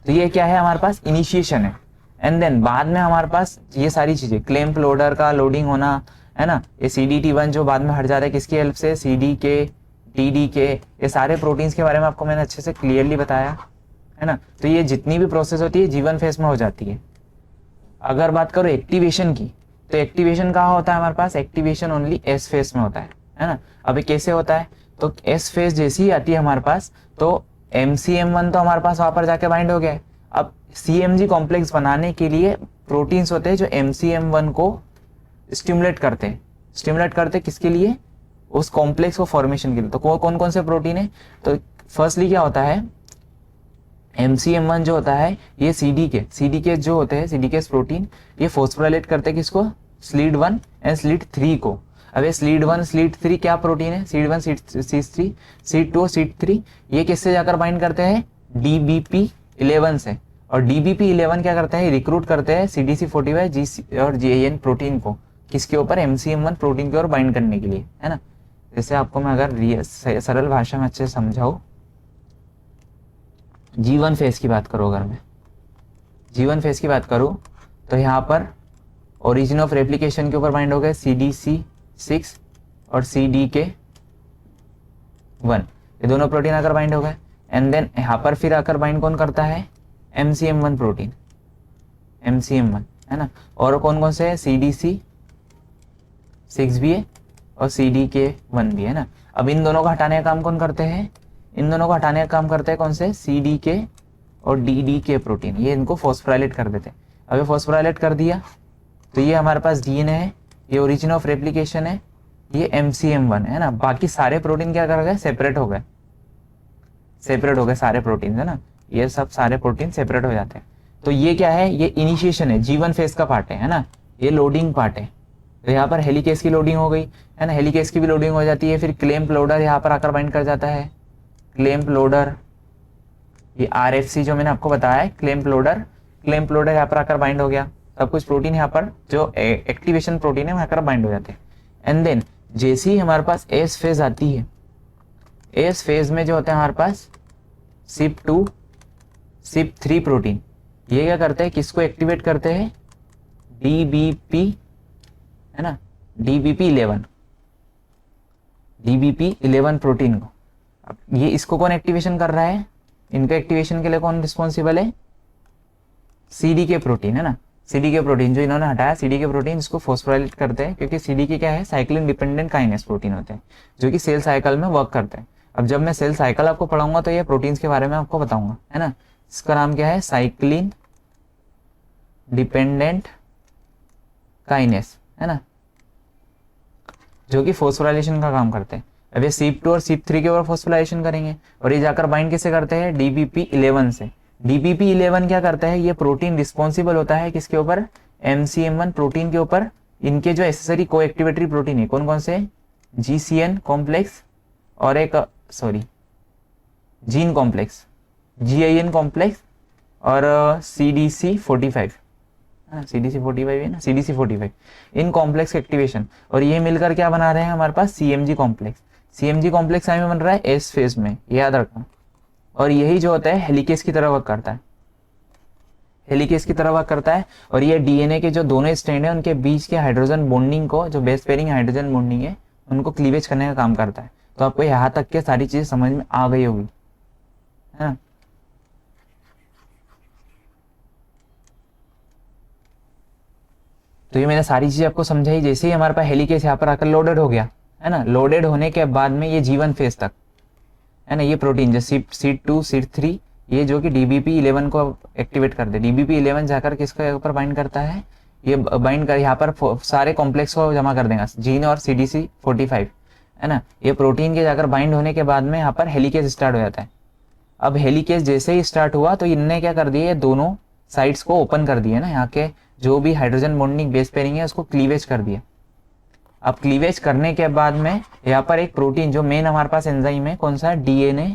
तो ये क्या है, हमारे पास इनिशिएशन है, एंड देन बाद में हमारे पास ये सारी चीजें, क्लैंप लोडर का लोडिंग होना, है ना। ये CDT1 जो बाद में हट जाता है किसकी हेल्प से, CDK, DDK, ये सारे प्रोटीन्स के बारे में आपको मैंने अच्छे से क्लियरली बताया, है ना। तो ये जितनी भी प्रोसेस होती है G1 फेज में हो जाती है। अगर बात करो एक्टिवेशन की, तो एक्टिवेशन कहाँ होता है हमारे पास, एक्टिवेशन ओनली S फेज में होता है ना। अभी कैसे होता है, तो S फेज जैसी ही आती है हमारे पास, तो MCM1 तो हमारे पास वहां पर जाके बाइंड हो गया। अब CMG कॉम्प्लेक्स बनाने के लिए प्रोटीन्स होते हैं जो MCM1 को स्टिमुलेट करते हैं। स्टिमुलेट करते किसके लिए, उस कॉम्प्लेक्स को फॉर्मेशन के लिए। तो कौन कौन से प्रोटीन है, तो फर्स्टली क्या होता है, MCM1 जो होता है ये CDK जो होते हैं, CDK प्रोटीन, ये फॉस्फोराइलेट करते हैं किसको, SLEED1 एंड SLEED3 को। अब ये SLEED1 SLEED3 क्या प्रोटीन है, SLEED1 SLEED3 SLEED2 SLEED3, ये किससे जाकर बाइंड करते हैं, DBP11 से। और DBP11 क्या करते हैं, रिक्रूट करते हैं CDC45 GC और GAN प्रोटीन को, किसके ऊपर, MCM1 प्रोटीन के ओर बाइंड करने के लिए, है ना। जैसे आपको मैं अगर सरल भाषा में अच्छे से समझाऊं, G1 फेज की बात करूं, अगर मैं G1 फेज की बात करूं, तो यहाँ पर ओरिजिन ऑफ रेप्लिकेशन के ऊपर बाइंड हो गए CDC6 और CDK1, ये दोनों प्रोटीन आकर बाइंड हो गए, एंड देन यहाँ पर फिर आकर बाइंड कौन करता है, MCM1 प्रोटीन, MCM1, है ना। और कौन कौन से है, CDC6 भी है और CDK1 भी है ना। अब इन दोनों को हटाने का काम कौन करते हैं, इन दोनों को हटाने का काम करते हैं कौन से, CDK और DDK प्रोटीन, ये इनको फॉस्फोराइलेट कर देते हैं। अब ये फॉस्फोराइलेट कर दिया तो ये हमारे पास DNA है, ये ओरिजिन ऑफ रेप्लिकेशन है, ये MCM1 है ना। बाकी सारे प्रोटीन क्या कर गए, सेपरेट हो गए सारे प्रोटीन, है ना। ये सब सारे प्रोटीन सेपरेट हो जाते हैं। तो ये क्या है, ये इनिशिएशन है, G1 फेज का पार्ट है ना। ये लोडिंग पार्ट है, तो यहाँ पर हेलिकेस की लोडिंग हो गई, है ना। हेलिकेस की भी लोडिंग हो जाती है, फिर क्लैंप लोडर यहाँ पर आकर बाइंड कर जाता है, क्लैंप लोडर, ये RFC जो मैंने आपको बताया है, क्लैंप लोडर यहाँ पर आकर बाइंड हो गया। सब कुछ प्रोटीन यहाँ पर जो एक्टिवेशन प्रोटीन है वहां आकर बाइंड हो जाते हैं। एंड देन जैसे ही हमारे पास एस फेज आती है, एस फेज में जो होता है हमारे पास CYP2 CYP3 प्रोटीन, ये क्या करते हैं, किसको एक्टिवेट करते हैं, DBP, है ना, DBP11 प्रोटीन को। अब ये इसको कौन एक्टिवेशन कर रहा है, इनके एक्टिवेशन के लिए कौन रिस्पॉन्सिबल है, CDK प्रोटीन, है ना। सीडीके प्रोटीन जो इन्होंने हटाया, सीडीके प्रोटीन इसको फॉस्फोराइलेट करते हैं, क्योंकि सीडीके क्या है, साइक्लिन डिपेंडेंट काइनेस प्रोटीन होते हैं जो कि सेल साइकिल में वर्क करते हैं। अब जब मैं सेल साइकिल आपको पढ़ाऊंगा तो ये प्रोटीन्स के बारे में आपको बताऊंगा, है ना। इसका नाम क्या है, साइक्लिन डिपेंडेंट काइनेस, है ना, जो कि फॉस्फोराइलेशन का काम करते हैं। अब ये CYP2 और CYP3 के ऊपर फॉस्फोराइलेशन करेंगे और ये जाकर बाइंड किससे करते हैं, DBP11 से। DBP11 क्या करता है, ये प्रोटीन रिस्पॉन्सिबल होता है किसके ऊपर, MCM1 प्रोटीन के ऊपर। इनके जो एसेसरी को एक्टिवेटरी प्रोटीन है कौन कौन से, GCN कॉम्प्लेक्स और एक जीन कॉम्प्लेक्स, GIN कॉम्प्लेक्स और CDC45, CDC45 है ना, CDC45, इन कॉम्प्लेक्स एक्टिवेशन। और ये मिलकर क्या बना रहे हैं हमारे पास, CMG कॉम्प्लेक्स। CMG कॉम्प्लेक्स में बन रहा है एस फेज में, याद रखना। और यही जो होता है हेलिकेस की तरह वर्क करता है, हेलिकेस की तरह वर्क करता है। और ये डीएनए के जो दोनों स्ट्रैंड है उनके बीच के हाइड्रोजन बॉन्डिंग को, जो बेस पेयरिंग हाइड्रोजन बॉन्डिंग है, उनको क्लीवेज करने का काम करता है। तो आपको यहाँ तक के सारी चीजें समझ में आ गई होगी, है ना। तो ये मैंने सारी चीजें आपको समझाई। जैसे ही हमारे पास हेलिकेस यहाँ पर आकर लोडेड हो गया, है ना, लोडेड होने के बाद में ये G1 फेज तक, है ना, ये प्रोटीन जो CYP2 CYP3 ये जो कि DBP11 को एक्टिवेट कर दे। DBP11 जाकर किसके ऊपर बाइंड करता है, ये बाइंड कर यहाँ पर सारे कॉम्प्लेक्स को जमा कर देगा, जीन और CDC45, है ना। ये प्रोटीन के जाकर बाइंड होने के बाद में यहाँ पर हेलिकेस स्टार्ट हो जाता है। अब हेलिकेस जैसे ही स्टार्ट हुआ तो इनने क्या कर दिया, ये दोनों साइड्स को ओपन कर दिया ना, यहाँ के जो भी हाइड्रोजन बॉन्डिंग बेस पेयरिंग है उसको क्लीवेज कर दिया। अब क्लीवेज करने के बाद में यहाँ पर एक प्रोटीन जो मेन हमारे पास एंजाइम है, कौन सा, DNA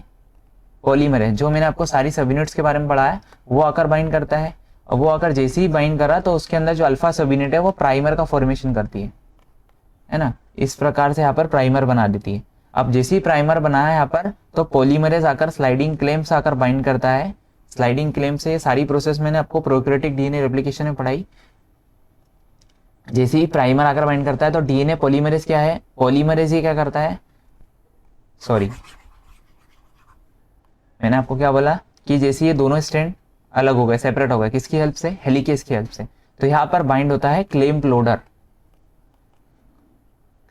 पॉलीमरेज, जो मैंने आपको सारी सब यूनिट्स के बारे में पढ़ाया, वो आकर बाइंड करता है। और वो आकर जैसे ही बाइंड करा तो उसके अंदर जो अल्फा सब यूनिट है वो प्राइमर का फॉर्मेशन करती है ना। इस प्रकार से यहाँ पर प्राइमर बना देती है। अब जैसे ही प्राइमर बनाया यहाँ पर तो पॉलीमरेज आकर स्लाइडिंग क्लेम्स आकर बाइंड करता है। स्लाइडिंग क्लेम से ये सारी प्रोसेस मैंने आपको प्रोकैरियोटिक डीएनए रेप्लिकेशन में पढ़ाई। जैसे ही प्राइमर आकर बाइंड करता है तो डीएनए पॉलीमरेज क्या है, पॉलीमरेज ही क्या करता है, सॉरी मैंने आपको क्या बोला कि जैसे ये दोनों स्ट्रैंड अलग हो गए, सेपरेट हो गए, किसकी हेल्प से, हेलिकेस की हेल्प से, तो यहाँ पर बाइंड होता है clamp loader.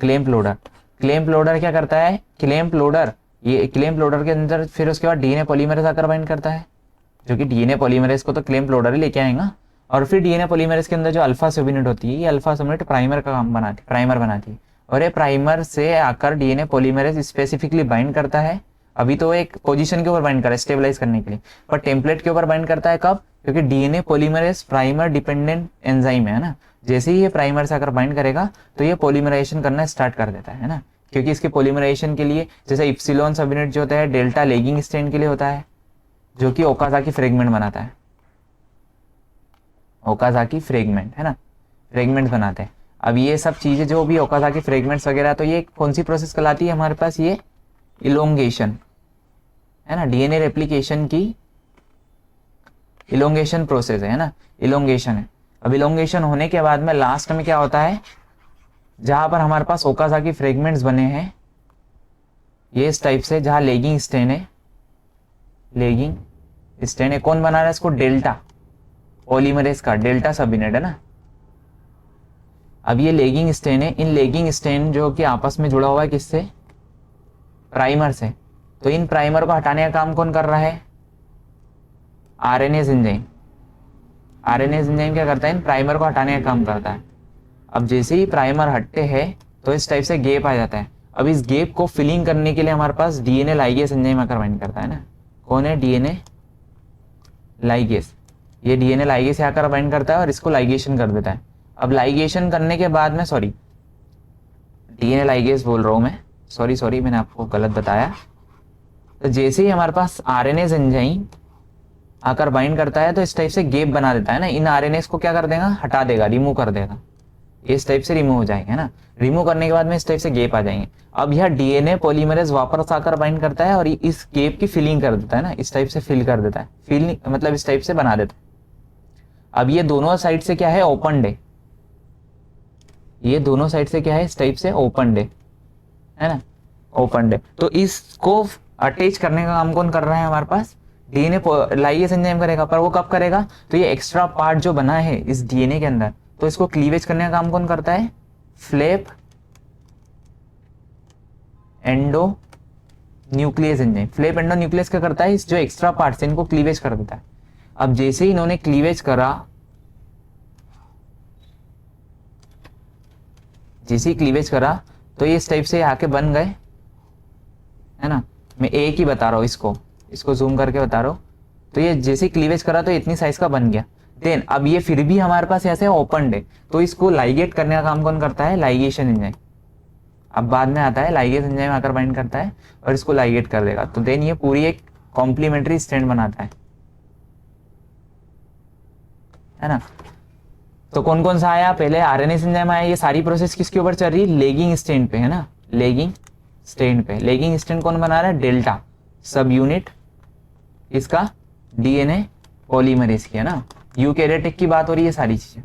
Clamp loader, clamp loader क्या करता है, क्लेम्प लोडर, ये क्लेम्प लोडर के अंदर फिर उसके बाद डीएनए पॉलीमरेज आकर बाइंड करता है, जो कि डीएनए पॉलीमरेज को तो क्लेम्प लोडर ही लेके आएगा। और फिर डीएनए पॉलीमरेज के अंदर जो अल्फा सब यूनिट होती है, ये अल्फा सब यूनिट प्राइमर का काम बनाती है, प्राइमर बनाती है। और ये प्राइमर से आकर डीएनए पॉलीमरेज स्पेसिफिकली बाइंड करता है। अभी तो एक पोजीशन के ऊपर बाइंड कर रहा है स्टेबलाइज करने के लिए, पर टेम्पलेट के ऊपर बाइंड करता है कब, क्योंकि DNA polymerase primer dependent enzyme है ना। जैसे ही ये प्राइमर से आकर बाइंड करेगा तो ये पॉलीमराइजेशन करना स्टार्ट कर देता है ना, क्योंकि इसके पॉलीमराइजेशन के लिए जैसे इप्सिलॉन सब यूनिट जो होता है डेल्टा लेगिंग स्ट्रैंड के लिए होता है, जो कि ओकाजाकी फ्रेगमेंट बनाता है, ओकाजाकी फ्रेगमेंट, है ना, फ्रेगमेंट बनाते हैं। अब ये सब चीजें जो भी ओकाजाकी फ्रेगमेंट्स वगैरह, तो ये कौन सी प्रोसेस कहलाती है हमारे पास, ये इलोंगेशन, है ना, डीएनए रेप्लिकेशन की इलोंगेशन प्रोसेस है ना, इलोंगेशन है। अब इलोंगेशन होने के बाद में लास्ट में क्या होता है, जहां पर हमारे पास ओकाजाकी फ्रेगमेंट्स बने हैं ये इस टाइप से, जहां लेगिंग स्ट्रैंड है, लेगिंग स्ट्रैंड है, कौन बना रहा है इसको, डेल्टा पॉलीमरेज का डेल्टा सब यूनिट, है ना। अब ये लेगिंग स्ट्रैंड है, इन लेगिंग स्ट्रैंड जो कि आपस में जुड़ा हुआ है किससे, प्राइमर से, तो इन प्राइमर को हटाने का काम कौन कर रहा है, आरएनएस एंजाइम। आरएनएस एंजाइम क्या करता है, इन प्राइमर को हटाने का काम करता है। अब जैसे ही प्राइमर हटते हैं तो इस टाइप से गैप आ जाता है। अब इस गैप को फिलिंग करने के लिए हमारे पास डीएनए लाइगेस एंजाइम आकर बाइंड करता है ना, कौन है, डीएनए लाइगेस। ये डीएनए लाइगेस से आकर बाइंड करता है और इसको लाइगेशन कर देता है। अब लाइगेशन करने के बाद में, सॉरी डीएनए लाइगेस बोल रहा हूं मैं, सॉरी मैंने आपको गलत बताया। तो जैसे ही हमारे पास आरएनएस एंजाइम आकर बाइंड करता है तो इस टाइप से गैप बना देता है ना, इन आरएनएस को क्या कर देगा, हटा देगा, रिमूव कर देगा, इस टाइप से रिमूव हो जाएंगे, है ना। रिमूव करने के बाद में इस टाइप से गैप आ जाएंगे। अब यह डीएनए पॉलीमरेज वापस आकर बाइंड करता है और इस गैप की फिलिंग कर देता है ना, इस टाइप से फिल कर देता है, फिल मतलब इस टाइप से बना देता है। अब ये दोनों साइड से क्या है, ओपन है, ये दोनों साइड से क्या है, इस टाइप से ओपन है ना, ओपन है। तो इसको अटैच करने का काम कौन कर रहा है हमारे पास, डीएनए लाइगेज एंजाइम करेगा, पर वो कब करेगा, तो ये एक्स्ट्रा पार्ट जो बना है इस डीएनए के अंदर, तो इसको क्लीवेज करने का काम कौन करता है, flap endo nucleus enzyme. Flap endo nucleus क्या करता है, इस जो एक्स्ट्रा पार्ट्स इनको क्लीवेज कर देता है। अब जैसे ही इन्होंने क्लीवेज करा, जैसे ही क्लीवेज करा तो ये इस टाइप से आके बन गए, है ना। मैं एक ही बता रहा हूँ, इसको जूम करके बता रहा हूँ। तो ये जैसे ही क्लीवेज करा तो इतनी साइज का बन गया। देन अब ये फिर भी हमारे पास ऐसे ओपन है, तो इसको लाइगेट करने का काम कौन करता है, लाइगेशन एंजाइम। अब बाद में आता है लाइगेज एंजाइम आकर बाइंड करता है और इसको लाइगेट कर देगा। तो देन ये पूरी एक कॉम्प्लीमेंट्री स्ट्रैंड बनाता है ना। तो कौन कौन सा आया, पहले आरएनएस एंजाइम आया। ये सारी प्रोसेस किसके ऊपर चल रही है, लेगिंग स्ट्रैंड पे, है ना, लेगिंग स्ट्रैंड पे। लेगिंग स्ट्रैंड कौन बना रहा है, डेल्टा सब यूनिट इसका डीएनए पॉलीमरेज की, है ना। यूकैरियोटिक की बात हो रही है सारी चीजें।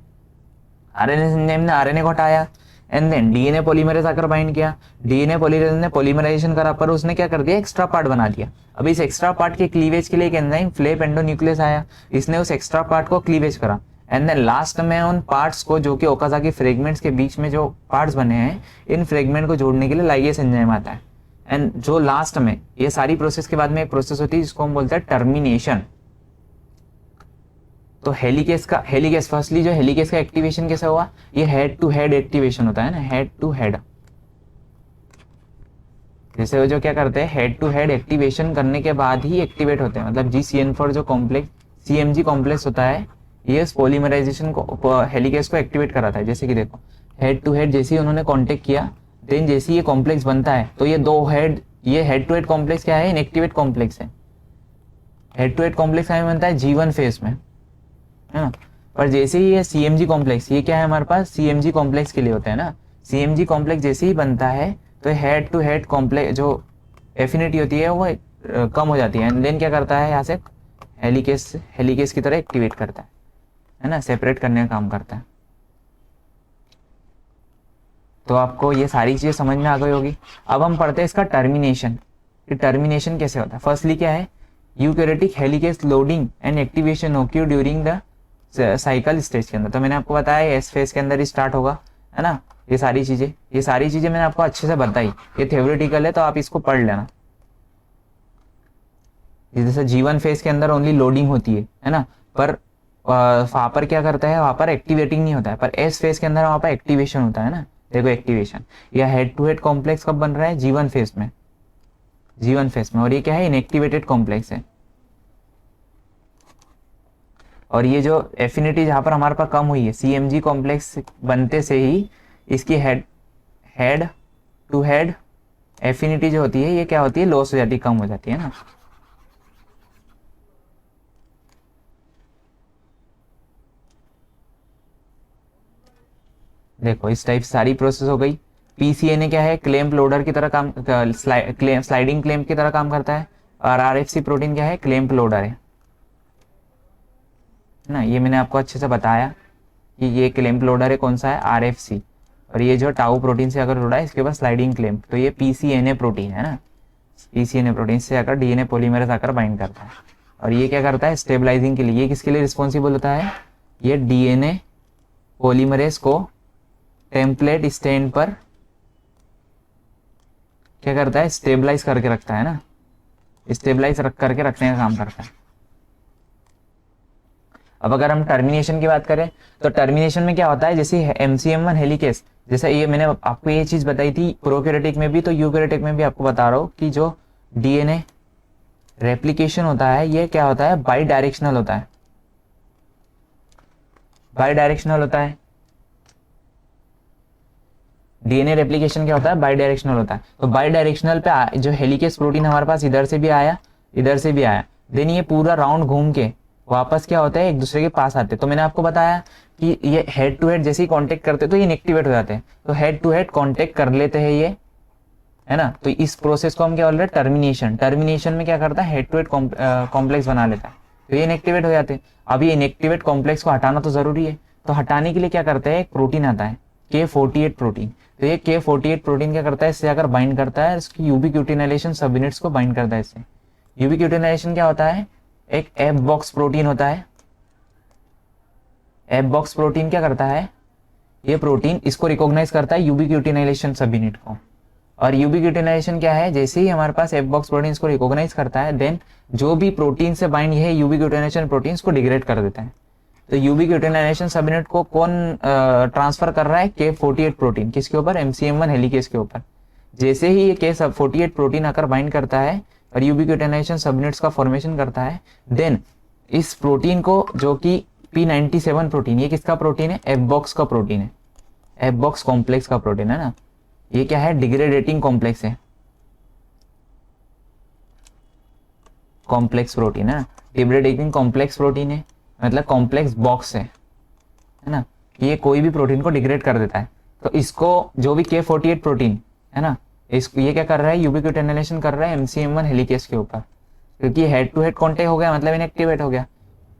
आरएनएस एंजाइम ने आरएनए को हटाया एंड देन डीएनए पॉलीमरेज आकर बाइंड किया। डीएनए पॉलीमरेज ने पॉलीमराइजेशन करा, पर उसने क्या कर दिया, एक्स्ट्रा पार्ट बना दिया। अब इस एक्स्ट्रा पार्ट के क्लीवेज के लिए एक एंजाइम फ्लैप एंडोन्यूक्लियस आया, इसने उस एक्स्ट्रा पार्ट को क्लीवेज करा एंड देन लास्ट में उन पार्ट्स को, जो कि ओकाजाकी फ्रेगमेंट्स के बीच में जो पार्ट्स बने हैं, इन फ्रेगमेंट को जोड़ने के लिए लाइगेज एंजाइम आता है। एंड जो लास्ट में ये सारी प्रोसेस के बाद में एक प्रोसेस होती है जिसको हम बोलते हैं टर्मिनेशन। तो हेलिकेस फर्स्टली जो हेलिकेस का एक्टिवेशन कैसे हुआ, ये हेड टू हेड एक्टिवेशन होता है ना, हेड टू हेड। जैसे वो जो क्या करते हैं, हेड टू हेड एक्टिवेशन करने के बाद ही एक्टिवेट होते हैं। मतलब GCN4 जो कॉम्प्लेक्स CMG कॉम्प्लेक्स होता है, ये पोलीमराइजेशन को, हेलिकेस को एक्टिवेट कराता है। जैसे कि देखो, हेड टू हेड जैसे ही उन्होंने कॉन्टेक्ट किया, देन जैसे ही ये कॉम्प्लेक्स बनता है, तो ये दो हेड, ये हेड टू हेड कॉम्प्लेक्स क्या है, इनएक्टिवेट कॉम्प्लेक्स है। हेड टू हेड कॉम्प्लेक्स हमें बनता है G1 फेज में, है ना। पर जैसे ही ये CMG कॉम्प्लेक्स, ये क्या है हमारे पास, CMG कॉम्प्लेक्स के लिए होता है ना। CMG कॉम्प्लेक्स जैसे ही बनता है तो हेड टू हेड कॉम्प्लेक्स जो एफिनिटी होती है वो कम हो जाती है एंड देन क्या करता है, यहाँ से हेलिकेस की तरह एक्टिवेट करता है ना, सेपरेट करने का काम करता है। तो आपको ये सारी चीजें समझ में आ गई होगी। अब हम पढ़ते हैं इसका टर्मिनेशन, कि टर्मिनेशन कैसे होता है। फर्स्टली क्या है, eukaryotic helicase loading and activation OQ during the cycle stage के अंदर। तो मैंने आपको बताया एस फेज के अंदर ही स्टार्ट होगा, है ना। ये सारी चीजें मैंने आपको अच्छे से बताई। ये थ्योरेटिकल है तो आप इसको पढ़ लेना। जैसे G1 फेज के अंदर ओनली लोडिंग होती है ना, पर वहां पर क्या करता है, वहां पर एक्टिवेटिंग नहीं होता है। पर एस फेज के अंदर वहां पर एक्टिवेशन होता है ना। देखो एक्टिवेशन, या हेड टू हेड कॉम्प्लेक्स कब बन रहा है, G1 फेज में, और ये क्या है, इनएक्टिवेटेड कॉम्प्लेक्स है। और ये जो एफिनिटी जहां पर हमारे पास कम हुई है, CMG कॉम्प्लेक्स बनते से ही इसकी हेड टू हेड एफिनिटी जो होती है, ये क्या होती है, लॉस हो जाती है, कम हो जाती है ना। देखो इस टाइप सारी प्रोसेस हो गई। PCNA क्या है, क्लैंप लोडर की तरह काम, स्लाइडिंग क्लैंप की तरह काम करता है। और RFC प्रोटीन क्या है, क्लैंप लोडर है ना। ये मैंने आपको अच्छे से बताया कि ये क्लैंप लोडर है, कौन सा है, RFC। और ये जो टाउ प्रोटीन से अगर जुड़ा है, इसके पास स्लाइडिंग क्लैंप, तो ये PCNA प्रोटीन है ना। PCNA प्रोटीन से आकर DNA पॉलीमरेज आकर बाइंड करता है। और ये क्या करता है, स्टेबलाइजिंग के लिए। ये किसके लिए रिस्पॉन्सिबल होता है, ये DNA पॉलीमरेज को टेम्पलेट स्टैंड पर क्या करता है, स्टेबलाइज करके रखता है ना, स्टेबलाइज करके रखने का काम करता है। अब अगर हम टर्मिनेशन की बात करें, तो टर्मिनेशन में क्या होता है, जैसे MCM1 हेलिकेस, जैसे ये मैंने आपको ये चीज बताई थी प्रोकैरियोटिक में भी, तो यूकैरियोटिक में भी आपको बता रहा हूँ कि जो DNA रेप्लिकेशन होता है, ये क्या होता है, बाई डायरेक्शनल होता है। DNA रेप्लिकेशन क्या होता है, बाई डायरेक्शनल होता है। तो बाई डायरेक्शनल पे जो हेलिकेस प्रोटीन हमारे पास इधर से भी आया, इधर से भी आया, देन ये पूरा राउंड घूम के वापस क्या होता है, एक दूसरे के पास आते हैं। तो मैंने आपको बताया कि ये हेड टू हेड जैसे ही कांटेक्ट करते तो ये इनएक्टिवेट हो जाते हैं। तो हेड टू हेड कांटेक्ट कर लेते हैं ये, है ना। तो इस प्रोसेस को हम क्या बोल रहे हैं, टर्मिनेशन। टर्मिनेशन में क्या करता है, हेड टू हेड कॉम्प्लेक्स बना लेता है, तो ये इनएक्टिवेट हो जाते हैं। अब ये इनएक्टिवेट कॉम्प्लेक्स को हटाना तो जरूरी है, तो हटाने के लिए क्या करते हैं, एक प्रोटीन आता है K48 प्रोटीन। तो ये K48 प्रोटीन क्या करता है, इससे अगर बाइंड करता है, इसकी यूबिक्यूटिनाइलेशन सब यूनिट्स को बाइंड करता है इससे। यूबिक्यूटिनाइलेशन क्या होता है, एक एफ बॉक्स प्रोटीन होता है। एफ बॉक्स प्रोटीन क्या करता है, ये प्रोटीन इसको रिकॉग्नाइज करता है यूबिक्यूटिनाइलेशन सब यूनिट को। और यूबिक्यूटिनाइजेशन क्या है, जैसे ही हमारे पास एफ बॉक्स प्रोटीन इसको रिकॉग्नाइज करता है, देन जो भी प्रोटीन से बाइंड है यूबिक्यूटिनाइजेशन प्रोटीन को डिग्रेड कर देता है। तो यूबिक्यूटिनाइजेशन सब यूनिट को कौन ट्रांसफर कर रहा है, K48 प्रोटीन, किसके ऊपर, MCM1 हेलिकेस के ऊपर। जैसे ही ये K48 प्रोटीन आकर बाइंड करता है और यूबिक्यूटिनाइजेशन सब यूनिट्स का फॉर्मेशन करता है, देन इस प्रोटीन को, जो कि P97 प्रोटीन, ये किसका प्रोटीन है, एफ बॉक्स का प्रोटीन है, एफ बॉक्स कॉम्प्लेक्स का प्रोटीन है ना। ये क्या है, डिग्रेडेटिंग कॉम्प्लेक्स है, कॉम्प्लेक्स प्रोटीन है ना, डिग्रेडेटिंग कॉम्प्लेक्स प्रोटीन है, मतलब कॉम्प्लेक्स बॉक्स है ना। ये कोई भी प्रोटीन को डिग्रेड कर देता है। तो इसको जो भी K48 प्रोटीन है ना, इसको ये क्या कर रहा है, यूबिक्यूटिनाइलेशन कर रहा है MCM1 हेलिकेस के ऊपर, क्योंकि हेड टू हेड कांटेक्ट हो गया, मतलब इनएक्टिवेट हो गया।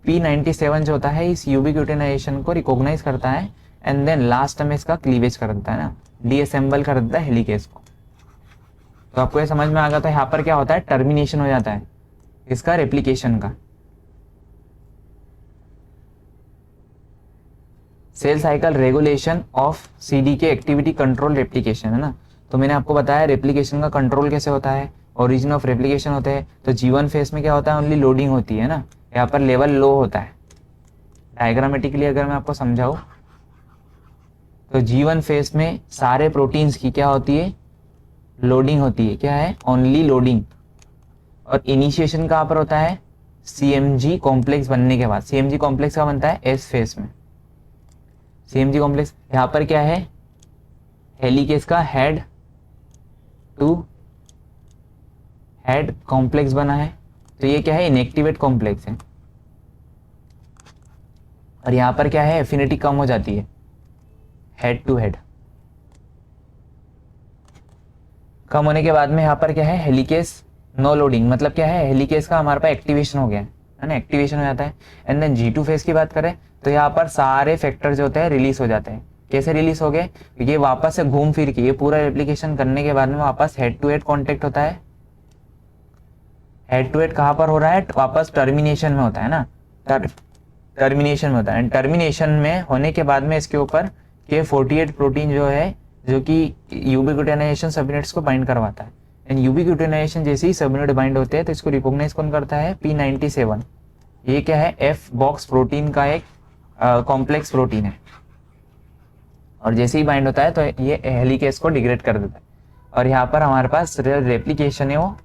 P97 जो होता है इस यूबिक्यूटिनाइजेशन को रिकॉग्नाइज करता है एंड देन लास्ट में इसका क्लीवेज कर देता है ना, डीअसेंबल कर देता है हेलिकेस को। तो आपको ये समझ में आ गया। तो यहाँ पर क्या होता है, टर्मिनेशन हो जाता है इसका रेप्लिकेशन का। Cell cycle regulation of CDK activity control replication है ना। तो मैंने आपको बताया रेप्लिकेशन का कंट्रोल कैसे होता है, ओरिजिन ऑफ रेप्लिकेशन होते हैं। तो G1 फेस में क्या होता है, ओनली लोडिंग होती है ना, यहाँ पर लेवल लो होता है। डायग्रामेटिकली अगर मैं आपको समझाऊं तो G1 फेस में सारे प्रोटीन्स की क्या होती है, लोडिंग होती है, क्या है, ओनली लोडिंग। और इनिशिएशन कहाँ पर होता है, CMG कॉम्प्लेक्स बनने के बाद। CMG कॉम्प्लेक्स का बनता है S फेस में। CMG कॉम्प्लेक्स यहाँ पर क्या है, हेलिकेस का हेड टू हेड कॉम्प्लेक्स बना है। तो ये क्या है, इनएक्टिवेट कॉम्प्लेक्स है। और यहाँ पर क्या है, एफिनिटी कम हो जाती है, हेड टू हेड कम होने के बाद में यहाँ पर क्या है, हेलिकेस नो लोडिंग, मतलब क्या है, हेलिकेस का हमारे पास एक्टिवेशन हो गया है ना, एक्टिवेशन हो जाता है। एंड देन G2 फेज की बात करें तो यहाँ पर सारे फैक्टर जो होते हैं रिलीज हो जाते हैं। कैसे रिलीज हो गए, ये वापस से घूम फिर के ये पूरा रेप्लिकेशन करने के बाद में वापस हेड टू हेड कॉन्टेक्ट होता है। हेड टू हेड कहाँ पर हो रहा है, वापस टर्मिनेशन में होता है ना, टर्मिनेशन में होता है। टर्मिनेशन में होने के बाद में इसके ऊपर K48 प्रोटीन जो है, जो कि यूबिक्यूटिनाइजेशन सबयूनिट्स को बाइंड करवाता है। एंड यूबिक्यूटिनाइजेशन जैसे ही सबयूनिट बाइंड होते हैं तो इसको रिकॉग्नाइज कौन करता है, P97। ये क्या है, एफ बॉक्स प्रोटीन का एक कॉम्प्लेक्स प्रोटीन है। और जैसे ही बाइंड होता है तो ये हेलिकेस को डिग्रेड कर देता है और यहाँ पर हमारे पास रेप्लिकेशन है वो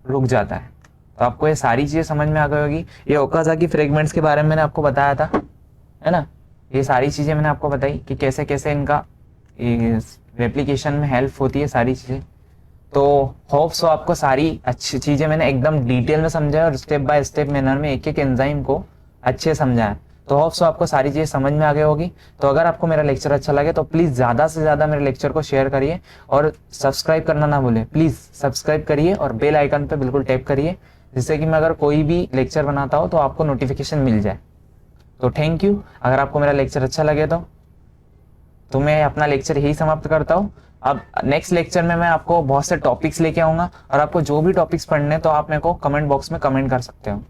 रुक जाता है। तो आपको ये सारी चीजें समझ में आ गई होगी। ये ओकाज़की फ्रेगमेंट्स के बारे में मैंने आपको बताया था, है ना। ये सारी चीजें मैंने आपको बताई कि कैसे कैसे इनका रेप्लिकेशन में हेल्प होती है सारी चीजें। तो होप सो आपको सारी अच्छी चीजें मैंने एकदम डिटेल में समझाया और स्टेप बाय स्टेप मैनर में एक एक एंजाइम को अच्छे समझाया। तो होप सो आपको सारी चीजें समझ में आ गई होगी। तो अगर आपको मेरा लेक्चर अच्छा लगे तो प्लीज ज्यादा से ज्यादा मेरे लेक्चर को शेयर करिए और सब्सक्राइब करना ना भूलें। प्लीज सब्सक्राइब करिए और बेल आइकन पे बिल्कुल टैप करिए, जिससे कि मैं अगर कोई भी लेक्चर बनाता हूँ तो आपको नोटिफिकेशन मिल जाए। तो थैंक यू। अगर आपको मेरा लेक्चर अच्छा लगे तो मैं अपना लेक्चर यही समाप्त करता हूँ। अब नेक्स्ट लेक्चर में मैं आपको बहुत से टॉपिक्स लेके आऊंगा और आपको जो भी टॉपिक्स पढ़ने तो आप मेरे को कमेंट बॉक्स में कमेंट कर सकते हो।